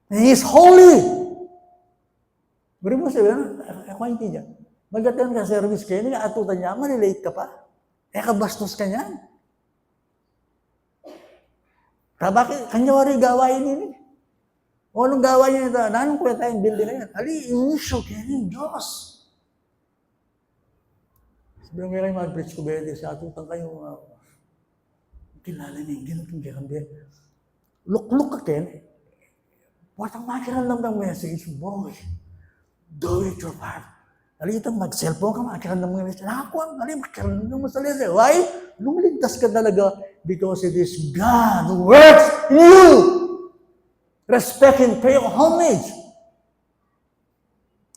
Speaker 1: And He is holy. Bari mo sabihin, ako hindi dyan. Mag-attend ka service kayo, atutan niya, malilate ka pa. Kabastos ka niyan. Bakit? Kanyawari gawain nila. O anong gawain niya ito? Anong kwenta yung building na yan? Inisyo kayo ng Diyos. Sabi mo kayo mag-preach ko ba sa atutan kayo, kilala niya, gano'n kaya Look ka kayo. Watang makiramdam ng message, boy, do it your part. Itong mag-cellphone ka, makiramdam ng message. Makiramdam mo sa lesa. Why? Lumiligtas ka talaga because it is God who works in you. Respect and pay homage.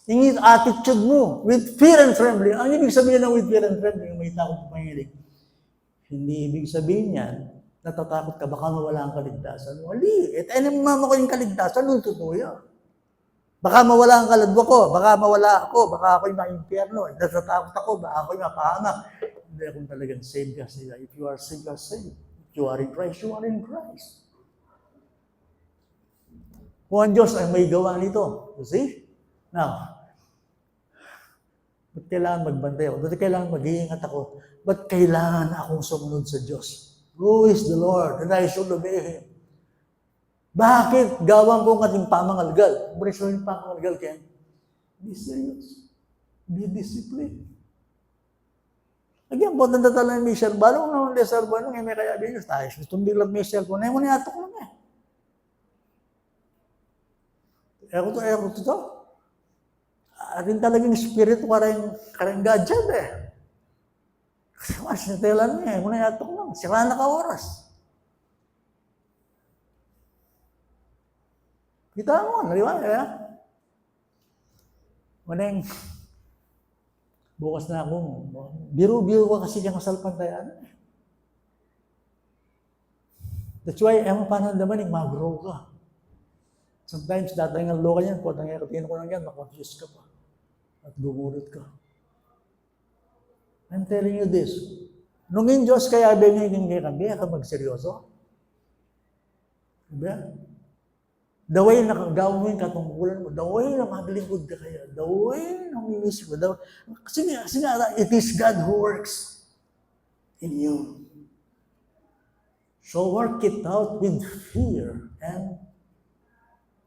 Speaker 1: Yung attitude mo, with fear and trembling. Ang ibig sabihin ng with fear and trembling, may takot sa panginig. Hindi ibig sabihin yan, natatakot ka, baka mawala ang kaligtasan. Wali. At mama ko yung kaligtasan, nung totoo yan. Baka mawala ang kaladwa ko, baka mawala ako, baka ako'y ma-impyerno. Natatakot ako, baka ako'y mapahamak. Hindi akong talagang saved ka sila. If you are saved, you are saved. If you are in Christ, you are in Christ. Kung ang Diyos ay may gawa nito. You see? Now, ba't kailangan magbantay ako? Ba't kailangan mag-iingat ako? Ba't kailangan akong sumunod sa Diyos? Who is the Lord? And I should obey Him. Bakit gawang ko ng ating pamangalgal? Kung rin yung pamangalgal, Ken, be serious. Be disciplined. Again, po, nandatala ni Michelle, balong naman de cellphone, may kaya bilis tayo. Itong biglang may cellphone, ay mo niyatok lang eh. Eko to. Atin talagang spirito karang gadget eh. Kasi mas nitelan niya, muna yatok lang. Sira na ka oras. Kita mo, naliwala eh. Maneng, bukas na ako. Biro-biro ka kasi diyang kasalpantayan. That's why, paano naman yung mag-grow ka. Sometimes, datay ng loka yan, kung nangyayakatiin ko lang yan, makonfuse ka pa. At gumulit ka. I'm telling you this. Nung in Diyos kaya binigyan ka magseryoso? Diba? The way na gawin katungkulan mo, the way na maglingkod ka kaya, the way na umiwisip mo, kasi nga, it is God who works in you. So work it out with fear and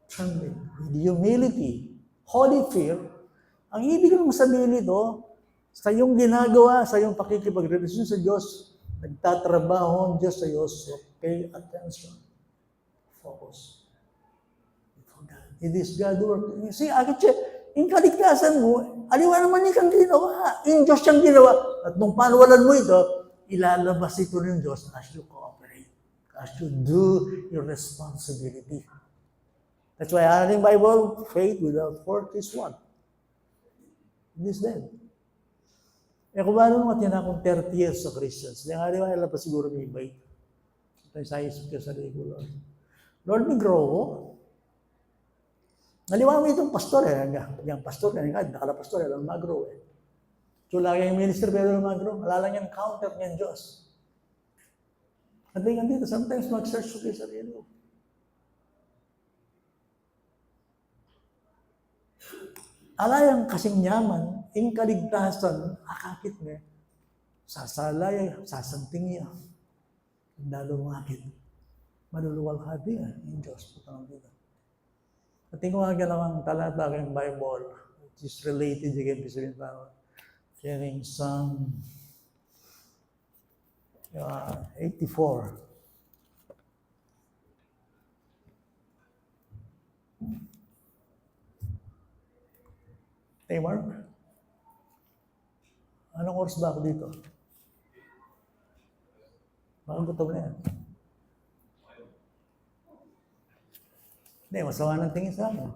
Speaker 1: trembling, with humility, holy fear. Ang ibig naman sabihin nito, sa iyong ginagawa, sa iyong pakikipagrelasyon sa Diyos, nagtatrabaho ang Diyos sa iyo, so pay attention. Focus. It is God work. You see, yung kaligtasan mo, aliwa naman ikang ginawa. Yung Diyos siyang ginawa. At nung panuwalan mo ito, ilalabas ito ng Diyos as you cooperate. As you do your responsibility. That's why ating Bible, faith without work is what? It is dead. Kung paano mga tinakong 30 years sa Christians, yung aliwa nila pa siguro may iba. Ito yung sa isip ka sa ligo, Lord. Lord, may grow ko. Naliwa mo itong pastor eh. Yung pastor, nakala-pastor, alam mag-grow eh. So, lagi yung minister, pero alam mag-grow. Alala niyan, counter niyan Diyos. At dito, sometimes mag-search ko kayo sa sarili. Alayang kasing yaman, yung kaligtasan, akakit mo, sasalay, sasanting niya. Dalo makit. Maluluwal hati yung Diyos. Putang dito. At tingnan nga lang ang talata ng Bible, which is related again to Sabihin Power. Sharing Psalm 84. Hey, Mark? Anong oras ba ako dito? Baka gutom na yan. Hindi, masama ng tingin sa akin.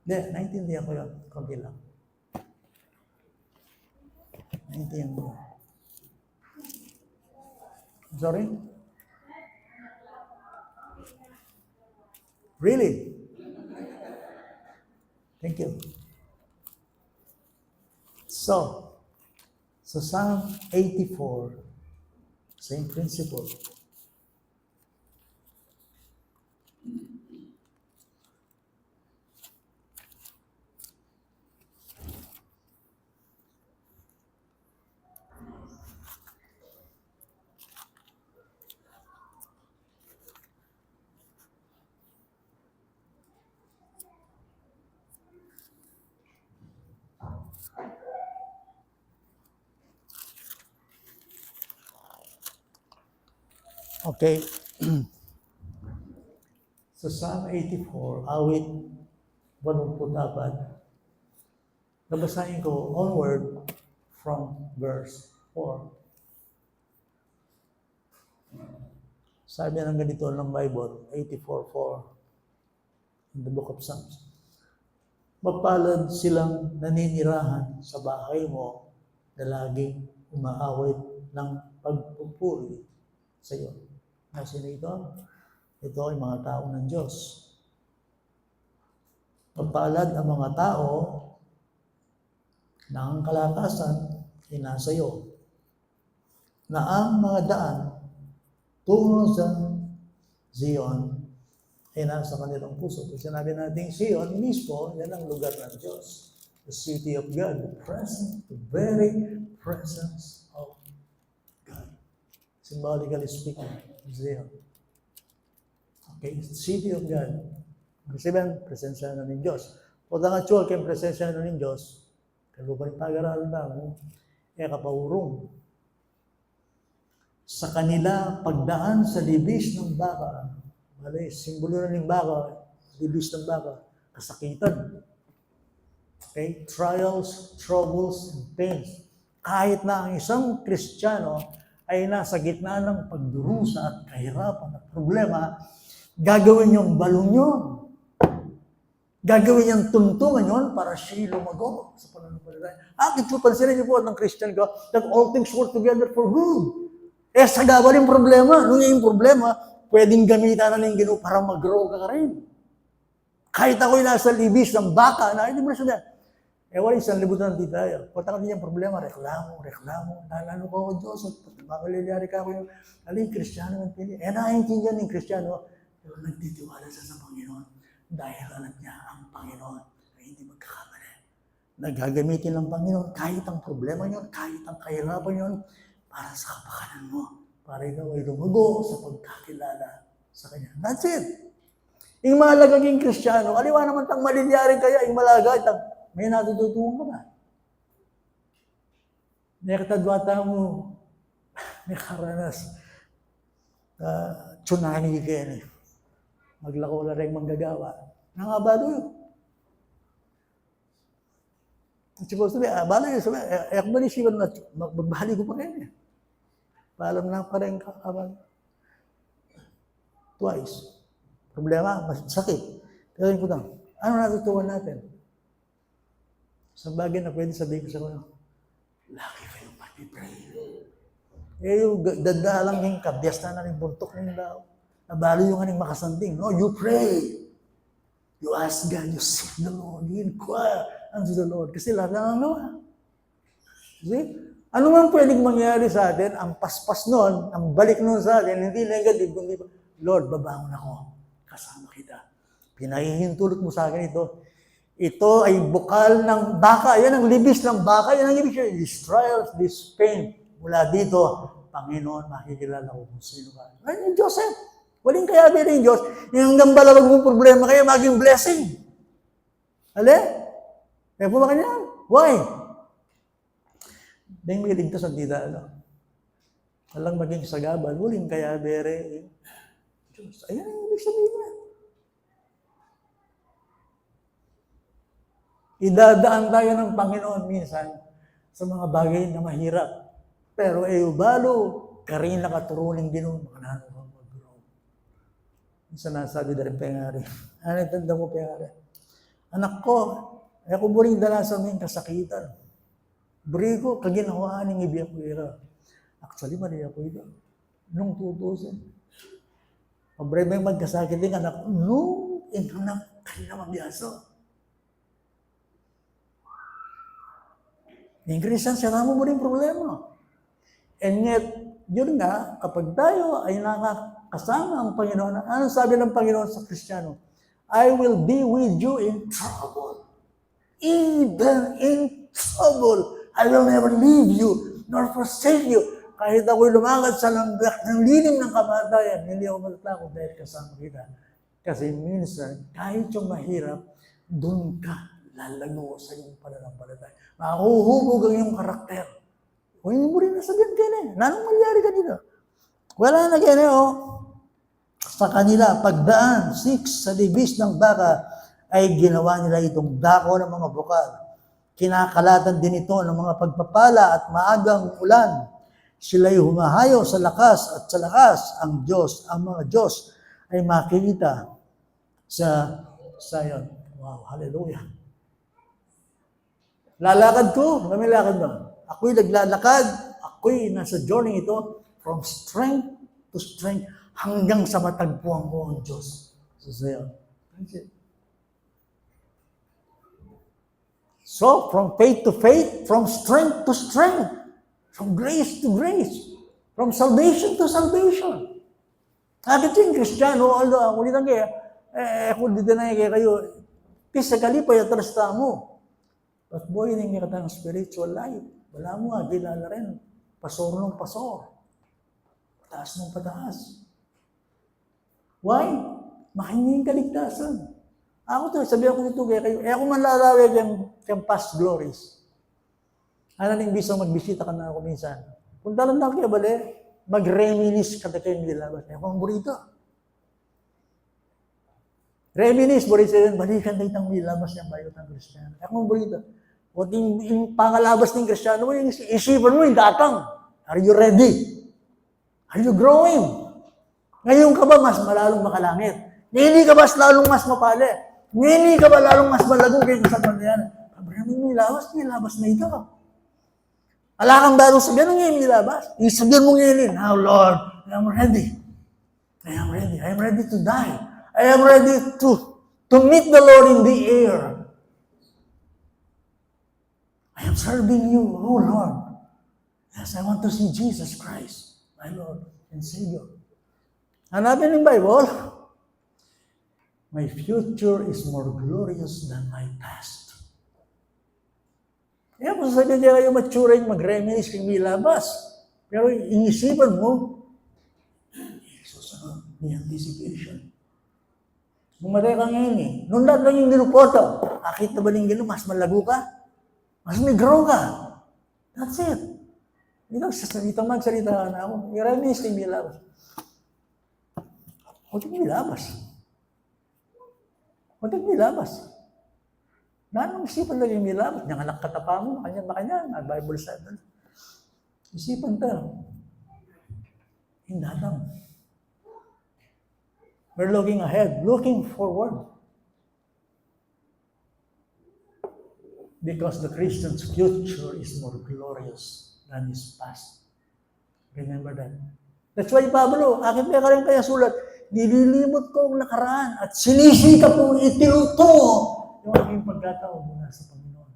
Speaker 1: Hindi, naintindihan ko yun. Kunti lang. Naintindihan ko. Sorry? Really? Thank you. So Psalm 84, same principle. Okay. So Psalm 84, awit 84. Nabasahin ko onward from verse Sabi ng ganito ng Bible, 84:4, in the book of Psalms. Mapalad silang naninirahan sa bahay mo na laging umaawit ng pagpupuri sa iyo. Sino ito? Ito ay mga tao ng Diyos. Mapalad ang mga tao na ang kalakasan ay nasa iyo, na ang mga daan tungo sa Zion ay nasa kanilang puso. Pag sinabi natin Zion mismo, yan ang lugar ng Diyos. The city of God, the very presence of God. Symbolically speaking, Zion. Okay, city of God. Ibig presensya na ng Diyos. O actual kayong presensya na ng Diyos, kalubang pag-aralan na mo, kapaurong. Sa kanila, pagdaan sa libis ng baka, simbolo na ng baka, libis ng baka, kasakitan. Okay? Trials, troubles, and pains. Kahit na ang isang Kristiyano ay nasa gitna ng pagdurusa at kahirapan at problema, gagawin yung balon yun. Gagawin niyang tuntungan yun para siya lumago sa pananampalataya. At pansinin niyo po ng Christian ko that all things work together for good. Sagabal yung problema. Nung yung problema, pwedeng gamitan na ng Ginoo para mag-grow ka rin. Kahit ako'y nasa libis ng baka, hindi mo na sabihin. Wala isang libutan ng tayo. Pagka yung problema, reklamo. Nalano ko ako Diyos at makaliliyari ka ako yung, yung Kristiyano ng pili. Naiintindihan ng Kristiyano, pero nagtitiwala siya sa Panginoon. Dahil alam niya ang Panginoon ay hindi magkakamali. Nagagamitin ng Panginoon kahit ang problema niyon, kahit ang kahirapan niyon, para sa kapakanan mo. Para ikaw ay lumago sa pagkakilala sa Kanya. That's it. Yung malagaging Kristiyano, aliwa naman tang malilyari kaya, yung malagay, may natututunan ka ba? Nekatadwata mo, nakaranas, tsunami kayo. Maglako na rin manggagawa. Nangabalo yun. Supposed to be, abalo yun. Akbali siya na, magbahali ko pa rin. Paalam na pa rin kakabalo. Twice. Problema, sakit. Pero yun ko lang, ano natutuwan natin? Sa bagay na pwede sabihin ko sa kanya, lagi kayong mag-pray. Yung dadalang yung kabyas na rin buntok ng tao. Nabalo yung aning makasanding. No, you pray. You ask God, you seek the Lord, you inquire unto the Lord. Kasi lahat lang ang gawa. See? Ano man pwedeng mangyari sa atin, ang paspas nun, ang balik nun sa atin, hindi negative, kundi Lord, babangon ako. Kasama kita. Pinahihintulot mo sa akin ito. Ito ay bukal ng baka. Yan ang libis ng baka. Yan ang ibig sabihin. This trials, this pain. Mula dito, Panginoon, makikilala ko kung sino ka. Ay, Joseph. Waling kaya din Diyos, yung hanggang balawag mong problema kaya maging blessing. Hali? Kaya po ba kanya? Why? Dahil may ligtas ang tita, walang maging sagabal, waling kaya bere. Diyos, ayan ang ibig sabihin niya. Idadaan tayo ng Panginoon minsan sa mga bagay na mahirap. Pero balo, karin nakaturuning Ginoo, makanano. Isa nasabi na rin pengari. Ano tanda mo pengari? Anak ko, ako buring dalasan ng kasakitan. Buri ko, kaginawaan ng ibiyak ko ira. Actually, mali ako ito. Nung 2000. Pabre may magkasakit din anak ko. No, anak, kaya na mabiyasa. Yung Christian, siya naman mo rin problema. And yet, yun nga, kapag tayo ay nakakasama ang Panginoon, ano sabi ng Panginoon sa Kristiyano? I will be with you in trouble. Even in trouble, I will never leave you, nor forsake you. Kahit ako'y lumakad sa langgak ng lilim ng kamatayan, hindi ako matatakot dahil kasama kita. Kasi minsan, kahit yung mahirap, doon ka lalago sa iyong pananampalataya. Mahuhubog ang iyong karakter. O hindi mo rin nasabihan kayo na eh. Nanong mangyari ka dito? Wala na kayo na sa kanila, pagdaan, 6 sa libis ng baka, ay ginawa nila itong dako ng mga bukal. kinakalatan din ito ng mga pagpapala at maagang ulan. Sila'y humahayo sa lakas at sa lakas ang mga Diyos ay makikita sa Zion. Wow, hallelujah. Lalakad ko, kami lakad na. Ako'y naglalakad, ako'y nasa journey ito from strength to strength hanggang sa matagpuan ko ang Diyos sa Zion. That's it. So, from faith to faith, from strength to strength, from grace to grace, from salvation to salvation. Agad yung Kristiyano, although, ulitan kayo, kung dito na kayo, physically pa yatras mo. But boy, hindi ka tayong spiritual life. Wala mo nga, kilala rin. Pasor ng pasor. Pataas ng pataas. Why? Makinging kaligtasan. Ako to, sabi ako dito kayo, ako man larawag yung past glories. Ano nang bisang magbisita ka na ako minsan. Kung talang na kayo, bali, mag-reminis ka na kayo nilabas. Ako ang burito. Reminis, burito yun, balikan na itang nilabas ng bayot ng Kristiyano. Ako ang burito. O yung pangalabas ng Kristiyano mo, yung isipan mo, yung datang. Are you ready? Are you growing? Ngayon ka ba mas malalong makalangit? Ngayon ka ba lalong mas mapali? Ngayon ka ba lalong mas malago kaysa sa pandayan? Sabi nilabas na ito. Ala kang barong sabihin, ngayon nilabas. Isabihin mo ngayon, now Lord, I am ready. I am ready. I am ready to die. I am ready to meet the Lord in the air. I am serving you, oh Lord. Yes, I want to see Jesus Christ, my Lord and Savior. Hanapin ng Bible, my future is more glorious than my past. Kaya kung sabi niya kayo maturing, mag-reminis kang milabas. Pero inisipan mo, susunod, may anticipation. Bumatay ka ngayon eh. Nung lahat lang yung nilupoto, akit na ba ng gano'n, mas malago ka? Mas may grow ka. That's it. Itang magsalita na ako, i-reminis kang milabas. Huwag kang nilabas. Huwag kang nilabas. Nanong isipan lang yung nilabas. Niyang anak katapa mo, kanya, nag-Bible study. Isipan ta. Hindi lang. We're looking ahead, looking forward. Because the Christian's future is more glorious than his past. Remember that. That's why Pablo, akin pa rin kaya sulat, nililimot ko ang nakaraan at sinisika kong itinutungo yung aking pagkataon mula sa Panginoon.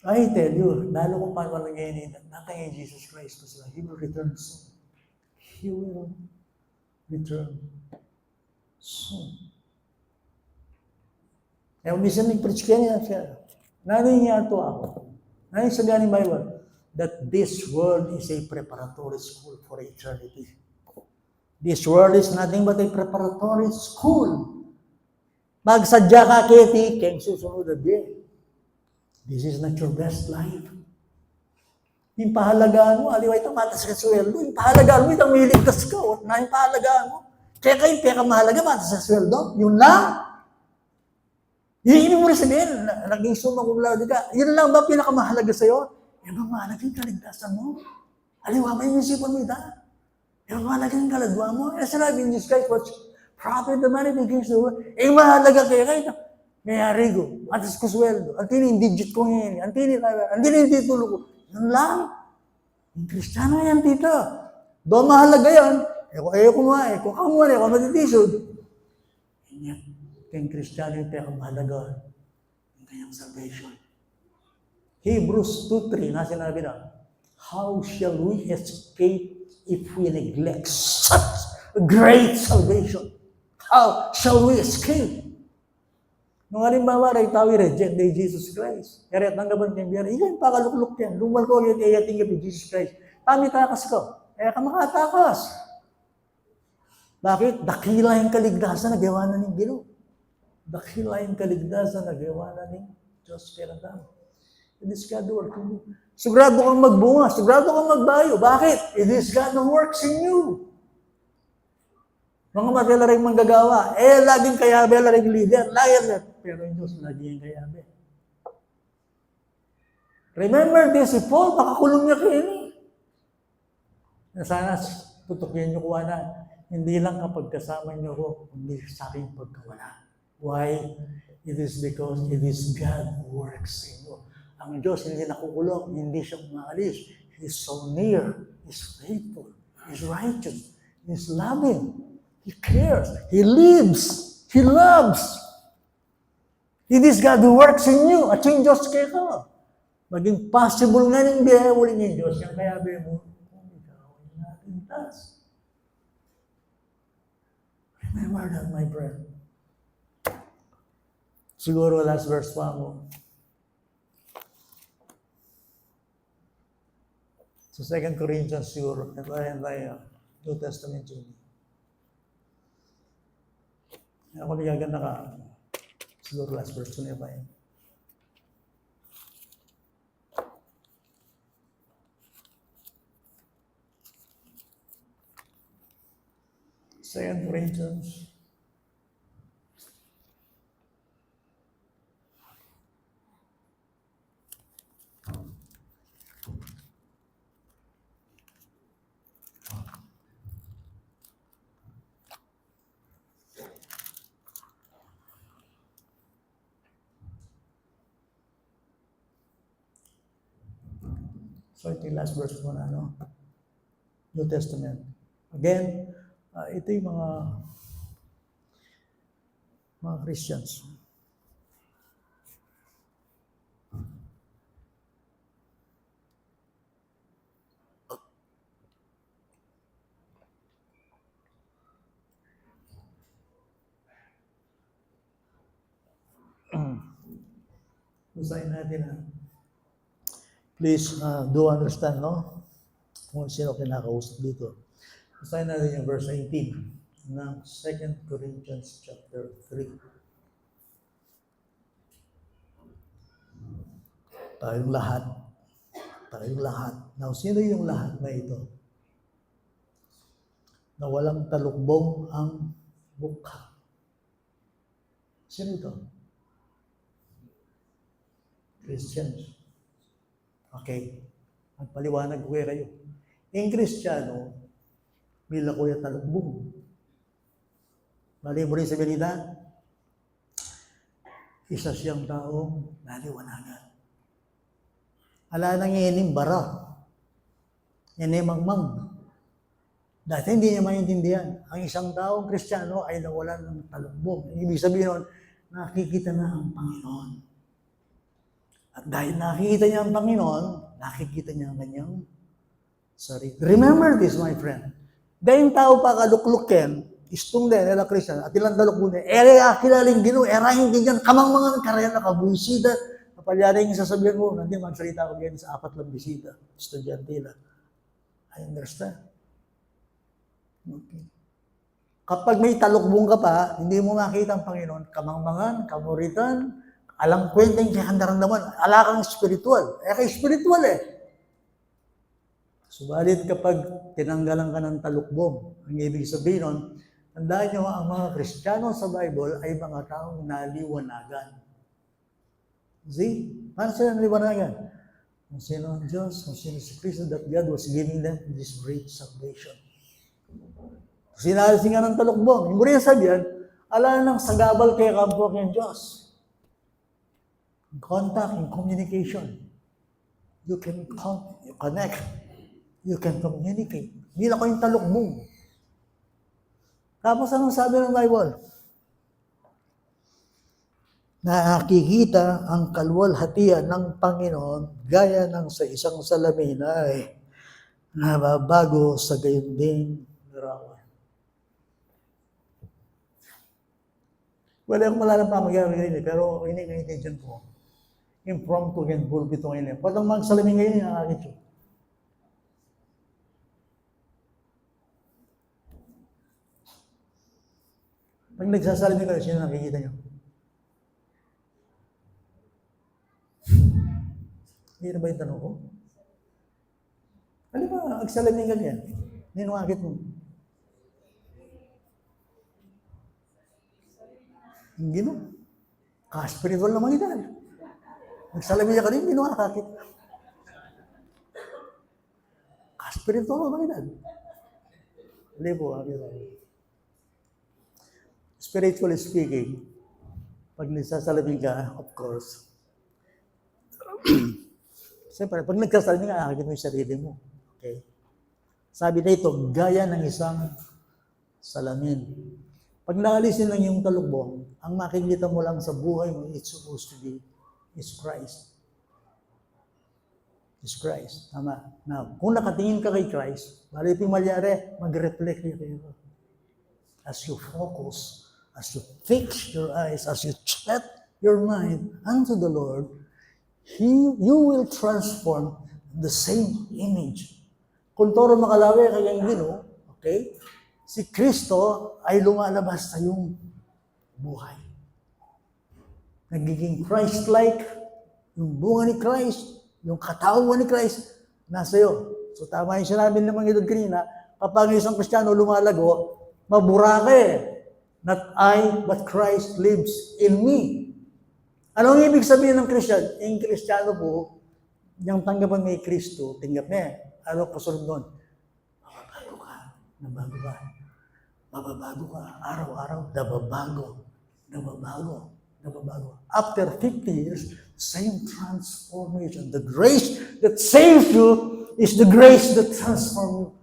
Speaker 1: I tell you, lalo kung paano nangyayari, natin kay Jesus Christ kasi He will return soon. He will return soon. Kaya minsan nag-preach ka niya siya. Naninyato ako. Sabi ni Bible, that this world is a preparatory school for eternity. This world is nothing but a preparatory school. Magsadya ka, Katie, kaya susunod na din. This is not your best life. Yung pahalagaan mo, aliway ito, matas ka sweldo. Yung pahalagaan mo, itang miligtas ka. O na yung pahalagaan mo. Kaya kayo, peka mahalaga, matas ka sweldo. Yun lang. Yun mo na sabihin, naging sumakumlado ka. Yun lang ba pinakamahalaga sa'yo? Yan ba mahalaga yung kaligtasan mo? Aliwa ba yung isipan mo ito? Yan ba mahalaga yung kaladwa mo? Eh, sinabi in Jesus Christ, what's profit the money begins to work? Eh, mahalaga kayo. Mayari ko, matas ko sweldo. Ang tinin-digit ko ngayon. Ang tinin-titulo ko. Yun lang. Yung Kristiyano yan, tito. Doon mahalaga yan. Kung kamuha na, kung matitisod. Yan. Kayong Kristiyano yung kaya mahalaga. Yung kanyang salvation. Hebrews 2:3, na sinabi na, how shall we escape if we neglect such great salvation? How shall we escape? Nung halimbawa, tawi reject day Jesus Christ. Kaya tanggapan kayong biyari, iyan, pakalukluk yan. Lumal ko yung iyating kay Jesus Christ. Tami takas ko. Kaya ka makatakas. Bakit? Dakila yung kaligtasan na gawa na ng Ginoo. Dakila yung kaligtasan na gawa na ng Diyos Piratang. It is God who works in you. Sigurado kang magbunga. Sigurado kang magbayo. Bakit? It is God who works in you. Mga matila rin manggagawa. Laging kaya bela rin leader. pero yung Diyos lagi yung kayabi. Remember this, si Paul, makakulong niya kayo ni. Sana tutukin niyo kuha na, hindi lang kapag kasama niyo ko, kundi sa aking pagkawala. Why? It is because it is God who works in you. Ang Diyos hindi nakukulong, hindi siya umaalis. He's so near, He's faithful, He's righteous, He's loving, He cares, He lives, He loves. It is God who works in you, at yung Diyos kayo ka. Maging possible nga ng biyahawalin ng Diyos, yung kaya mo, kung ikaw ay natintas. Remember that, my friend. Siguro last verse pa mo. So 2 Corinthians siguro, tayo, New Testament yun. Ako nagaganda ka, siguro last verse ko na pa yun. Second Corinthians. So ito yung last verse mo na, New Testament. Again, ito yung mga Christians. Basahin natin Please do understand, kung sino kinakausap dito. Basahin natin yung verse 18 ng 2 Corinthians chapter 3. Tayong lahat. Now, sino yung lahat na ito? Na walang talukbong ang mukha. Sino ito? Christians. Okay. Magpaliwanag ko kayo. Yung Kristiyano, mila ko yung talukbong. Mali mo rin sa balita, isa siyang taong naliwanagan. Ala nang ining bara. Inimangmang. Dati hindi niya maintindihan. Ang isang taong Kristiyano ay nawalan ng talukbong. Ibig sabihin nun, nakikita na ang Panginoon. At dahil nakikita niya ang Panginoon, nakikita niya ang kanyang sarili. Remember this, my friend. Dahil tao pa kalukluken, istong din, nila Christian, at ilang talukbong din, kilaling Ginoo, erahin din yan, kamang mga karayan na kabusida, kapalyaring yung sasabihin mo, nandiyan magsalita ko ganyan sa 4 lang bisita, estudyante lang. I understand. Okay. Kapag may talukbong ka pa, hindi mo makita ang Panginoon, kamangmangan, kamuritan, alang kwenteng kahandaramdaman, ala kang spiritual. Kay spiritual Subalit kapag tinanggalan ka ng talukbong, ang ibig sabihin nun, tandaan nyo, ang mga Kristiyano sa Bible ay mga taong naliwanagan. See? Paano sila naliwanagan? Kung sino ang Diyos, kung sino si Kristo, that God was giving them this great salvation. Sinalisin nga ng talukbong. Yung muli sabihan, ala nang sagabal kay kampo ng Diyos. Contact and communication. You can connect. You can communicate. Hindi lang ko yung talukbong. Tapos anong sabi ng Bible? Nakikita ang kalwalhatian ng Panginoon gaya ng sa isang salamin ay nababago sa gayunding larawan. Wala akong malalang pamagyari ngayon pero ini-intention ko. Impromptu and pulpito ngayon. Patang magsalamin ngayon ang akin siya. Pag nagsasalamin kayo, sino nakikita niyo? Hindi na ba yung tanong ko? Alam mo, nagsalamin ka ganyan. Nino akit mo? Ginoo. Ka-spiritual naman ito. Nagsalamin ka rin, hindi naman nakakit. Ka-spiritual naman ito. Hindi po, spiritually speaking, pag nagsasalamin ka, of course, siyempre, pag nagsasalamin ka, nakakita mo yung sarili mo. Okay? Sabi na ito, gaya ng isang salamin. Pag naalisin lang yung talukbong, ang makikita mo lang sa buhay mo, it's supposed to be, is Christ. Is Christ. Tama. Now, kung nakatingin ka kay Christ, maliping malyari, mag-reflect niya kayo. As you focus, as you fix your eyes, as you set your mind unto the Lord, you will transform the same image. Kung toro makalawi kayang Ginoo, okay? Si Kristo ay lumalabas sa iyong buhay. Nagiging Christ-like, yung bunga ni Christ, yung katawan ni Christ, nasa iyo. So tama yung sinabi naman ito kanina, kapag isang Kristiyano lumalago, maburake. Not I, but Christ lives in me. Anong ibig sabihin ng Christian? Yung Kristiyano po, yung tanggapan may Kristo, tinggap niya. Ano kasunod nun? Mababago ka. Nabago ka. Mababago ka. Araw-araw, nababago. After 50 years, same transformation. The grace that saves you is the grace that transforms you.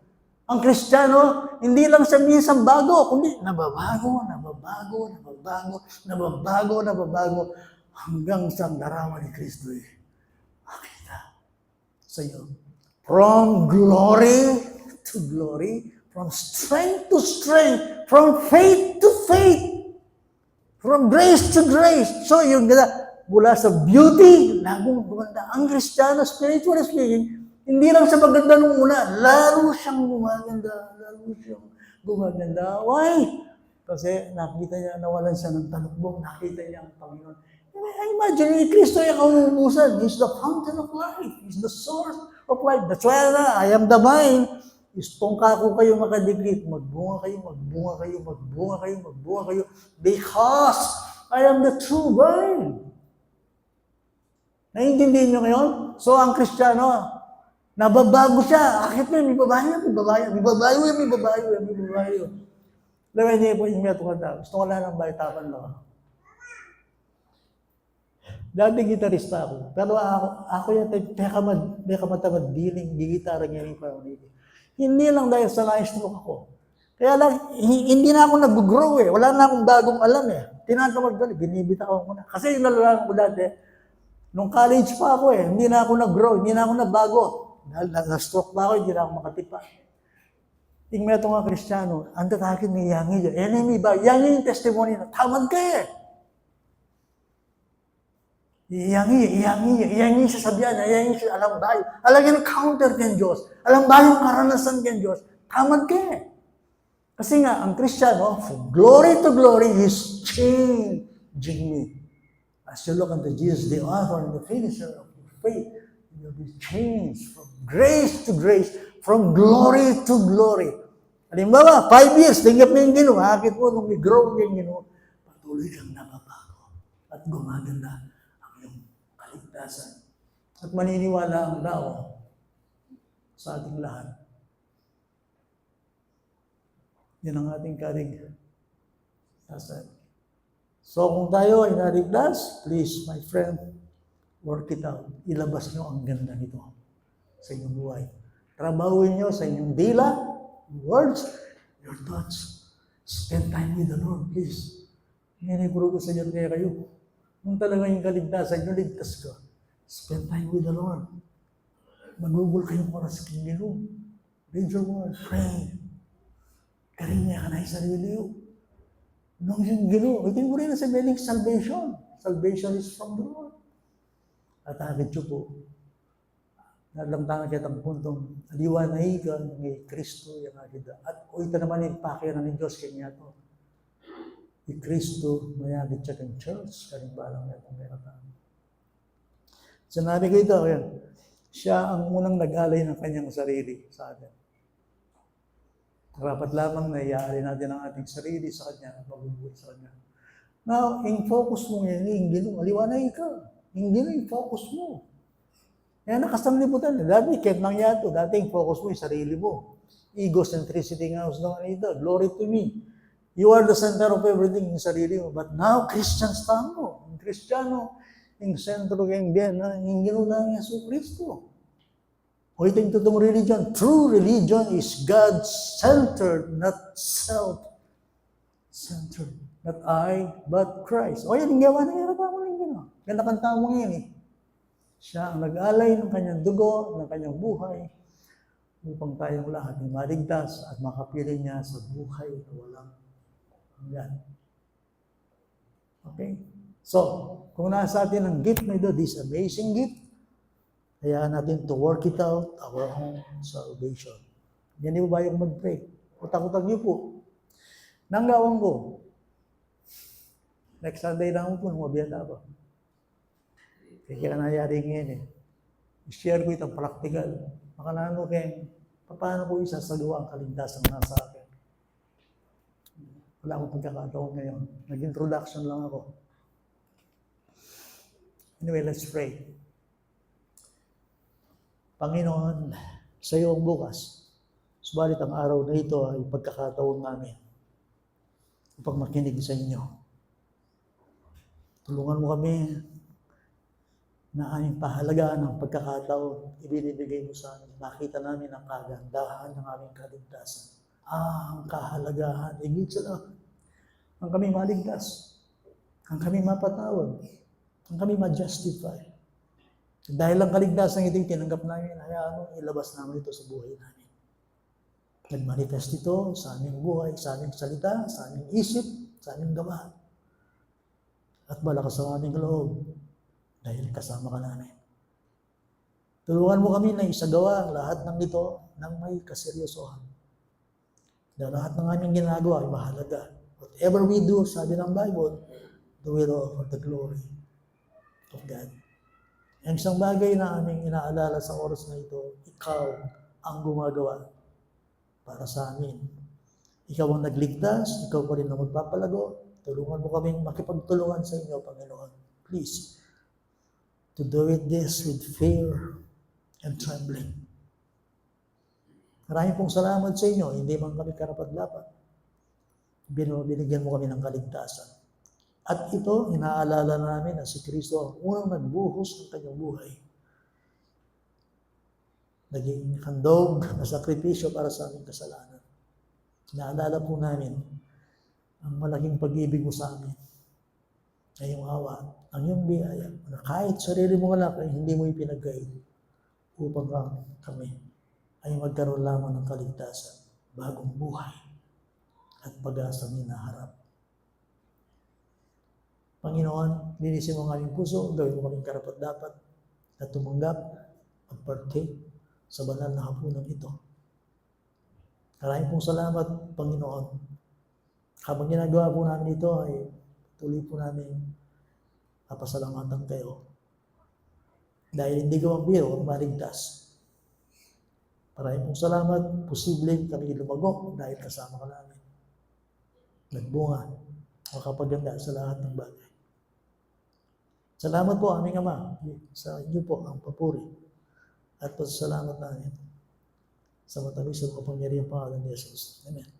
Speaker 1: Ang Kristiyano, hindi lang sa minsan bago, kundi nababago, hanggang sa darama ni Kristo makita sa iyo. From glory to glory, from strength to strength, from faith to faith, from grace to grace. So yung mula sa beauty, lagong gumanda. Ang Kristiyano, spiritually speaking, hindi lang sa maganda nung una, lalo siyang gumaganda. Why? Kasi nakita niya, nawalan siya ng talukbong, nakita niya ang Panginoon. I imagine, ni Kristo yung kaumubusan. He's the fountain of life. He's the source of life. That's why I am the vine. Tungka ko kayo makadikit. Magbunga kayo. Because I am the true vine. Naiintindihan niyo ngayon? So, ang Kristiyano, nababago siya. Akit mo, may babayo. Laway niya po yung meto. Gusto ko lang ng baytapan mo. Dati gitarista ako. Pero ako yung pekamatama diling, gigitara niya yung pamilya. Hindi lang dahil sa na-stroke ako. Kaya lang, hindi na ako nag-grow Wala na akong bagong alam Tinatamad ko, binibita ko muna. Kasi yung nalalaman ko dati, nung college pa ako hindi na ako nag-grow, hindi na ako nabago. Dahil na-stroke pa ako, hindi na ako makatipa. Tingnan ito nga Kristiyano, ang tatakin may yangi dyan. Enemy ba? Yangi yung testimony na tamad ka Iyangi sa sabihan, iyangi sa alambayo. Alam yung counter kang Diyos. Alambayo yung karanasan kang Diyos. Tamad ka Kasi nga, ang Kristiyano, from glory to glory, He's changing me. As you look unto Jesus, the author and the finisher of your faith, you'll be changed from grace to grace, from glory to glory. Halimbawa, 5 years, tingnan mo yung Ginoo, hakit mo nung i-grow yung Ginoo, patuloy kang nababago at gumaganda ang iyong kaligtasan. At maniniwala ang tao sa ating lahat. Yan ang ating kaligtasan. So kung tayo ay naligtas, please, my friend, work it out. Ilabas nyo ang ganda nito sa inyong buhay. Trabahuin nyo sa inyong dila, words, your thoughts. Spend time with the Lord, please. Hinipuro ko sa inyo kaya kayo. Kung talaga yung kaligtasan nyo, ligtas ka. Spend time with the Lord. Magugol kayong oras sa Ginoo. Read your word, pray. Karinya ka na yung sarili mo. Nung yung Ginoo, ito yung rin na sabihin salvation. Salvation is from the Lord. At hakit nyo po, nalamtangan kitang puntong aliwanay ka ng Kristo yung agida. At o ito naman yung pakiran ng Diyos kanya to. Yung Kristo, mayagit siya kang church, karing balang itong meron. Sinabi ko ito, siya ang unang nag-alay ng kanyang sarili sa atin. Dapat lamang na iaari natin ang ating sarili sa Kanya at mabubuhay sa Kanya. Now, yung focus mo ngayon, yung Ginoo, liwanag ka. Yung Ginoo, yung focus mo. Kaya nakasanglibutan. Dati, kahit nangyari ito, dati yung focus mo, yung sarili mo. Egocentricity nga gusto nga nito. Glory to me. You are the center of everything, yung sarili mo. But now, Christians tamo. Yung Kristiyano, yung sentro kayong diyan, yung Ginoo ng Yesu Kristo. O ito yung totoong religion. True religion is God-centered, not self-centered. Not I, but Christ. O yan, yung gawa na hirap mo lang yun. Ganda kanta mo ngayon eh. Siya ang nag-alay ng kanyang dugo, ng kanyang buhay, upang tayong lahat ay maligtas at makapiling niya sa buhay na walang hanggan. Okay? So, kung nasa atin ang gift na ito, this amazing gift, hayaan natin to work it out, our own salvation. Yan di ba yung mag-pray? Utak-utak niyo po. Nanggawang ko, next Sunday na po, mabiyata pa. Kaya nangyari ngayon eh. I-share ko itong practical. Makalano kayo, paano ko isasagawa ang kaligtasan na sa akin? Wala akong pagkakataon ngayon. Nag-introduction lang ako. Anyway, let's pray. Panginoon, sa iyo ang bukas. Subalit ang araw na ito ay pagkakataon namin upang makinig sa inyo. Tulungan mo kami na aming pahalagaan ng pagkakataon ibinibigay mo sa amin. Makita namin ang kagandahan ng aming kaligtasan. Ang kahalagahan, higit sa lahat. Ang kami maligtas. Ang kami mapatawad. Ang kami ma-justify. Dahil ang kaligtasan ito tinanggap namin, hayaan mo ilabas namin ito sa buhay namin. Nag-manifest ito sa aming buhay, sa aming salita, sa aming isip, sa aming gawa. At malakas ang aming loob dahil kasama ka namin. Tulungan mo kami na isagawa ang lahat ng ito ng may kaseryosohan. Na lahat ng aming ginagawa ay mahalaga. Whatever we do, sabi ng Bible, do it all for the glory of God. Ang isang bagay na aming inaalala sa oras na ito, ikaw ang gumagawa para sa amin. Ikaw ang nagligtas, ikaw pa rin ang magpapalago. Tulungan mo kaming makipagtulungan sa inyo, Panginoon. Please, to do it this with fear and trembling. Maraming pong salamat sa inyo, hindi man kami karapat-dapat. Binigyan mo kami ng kaligtasan. At ito, inaalala namin na si Kristo ang unang nagbuhos ng kanyang buhay. Naging handog na sakripisyo para sa aming kasalanan. Inaalala po namin ang malaking pag-ibig mo sa amin. Ang iyong awa, ang iyong biyaya, na kahit sarili mo anak ay hindi mo ipinagkait upang kami ay magkaroon lamang ng kaligtasan, bagong buhay at pag-asang hinaharap. Panginoon, linisin mo ang aming puso, gawin mo kaming karapat-dapat na tumanggap at partake sa banal na hapunan ito. Maraming pong salamat, Panginoon. Habang ginagawa po namin ito ay tuloy po namin papasalamatan kayo. Dahil hindi ko mabiro ang maligtas. Maraming pong salamat, posibleng kami lumago dahil kasama ka namin. Nagbunga, makapaganda sa lahat ng bagay. Salamat po aming Ama, sa inyo po ang papuri at pasasalamat namin sa matamis at kapangyarihang pangalan ni Jesus. Amen.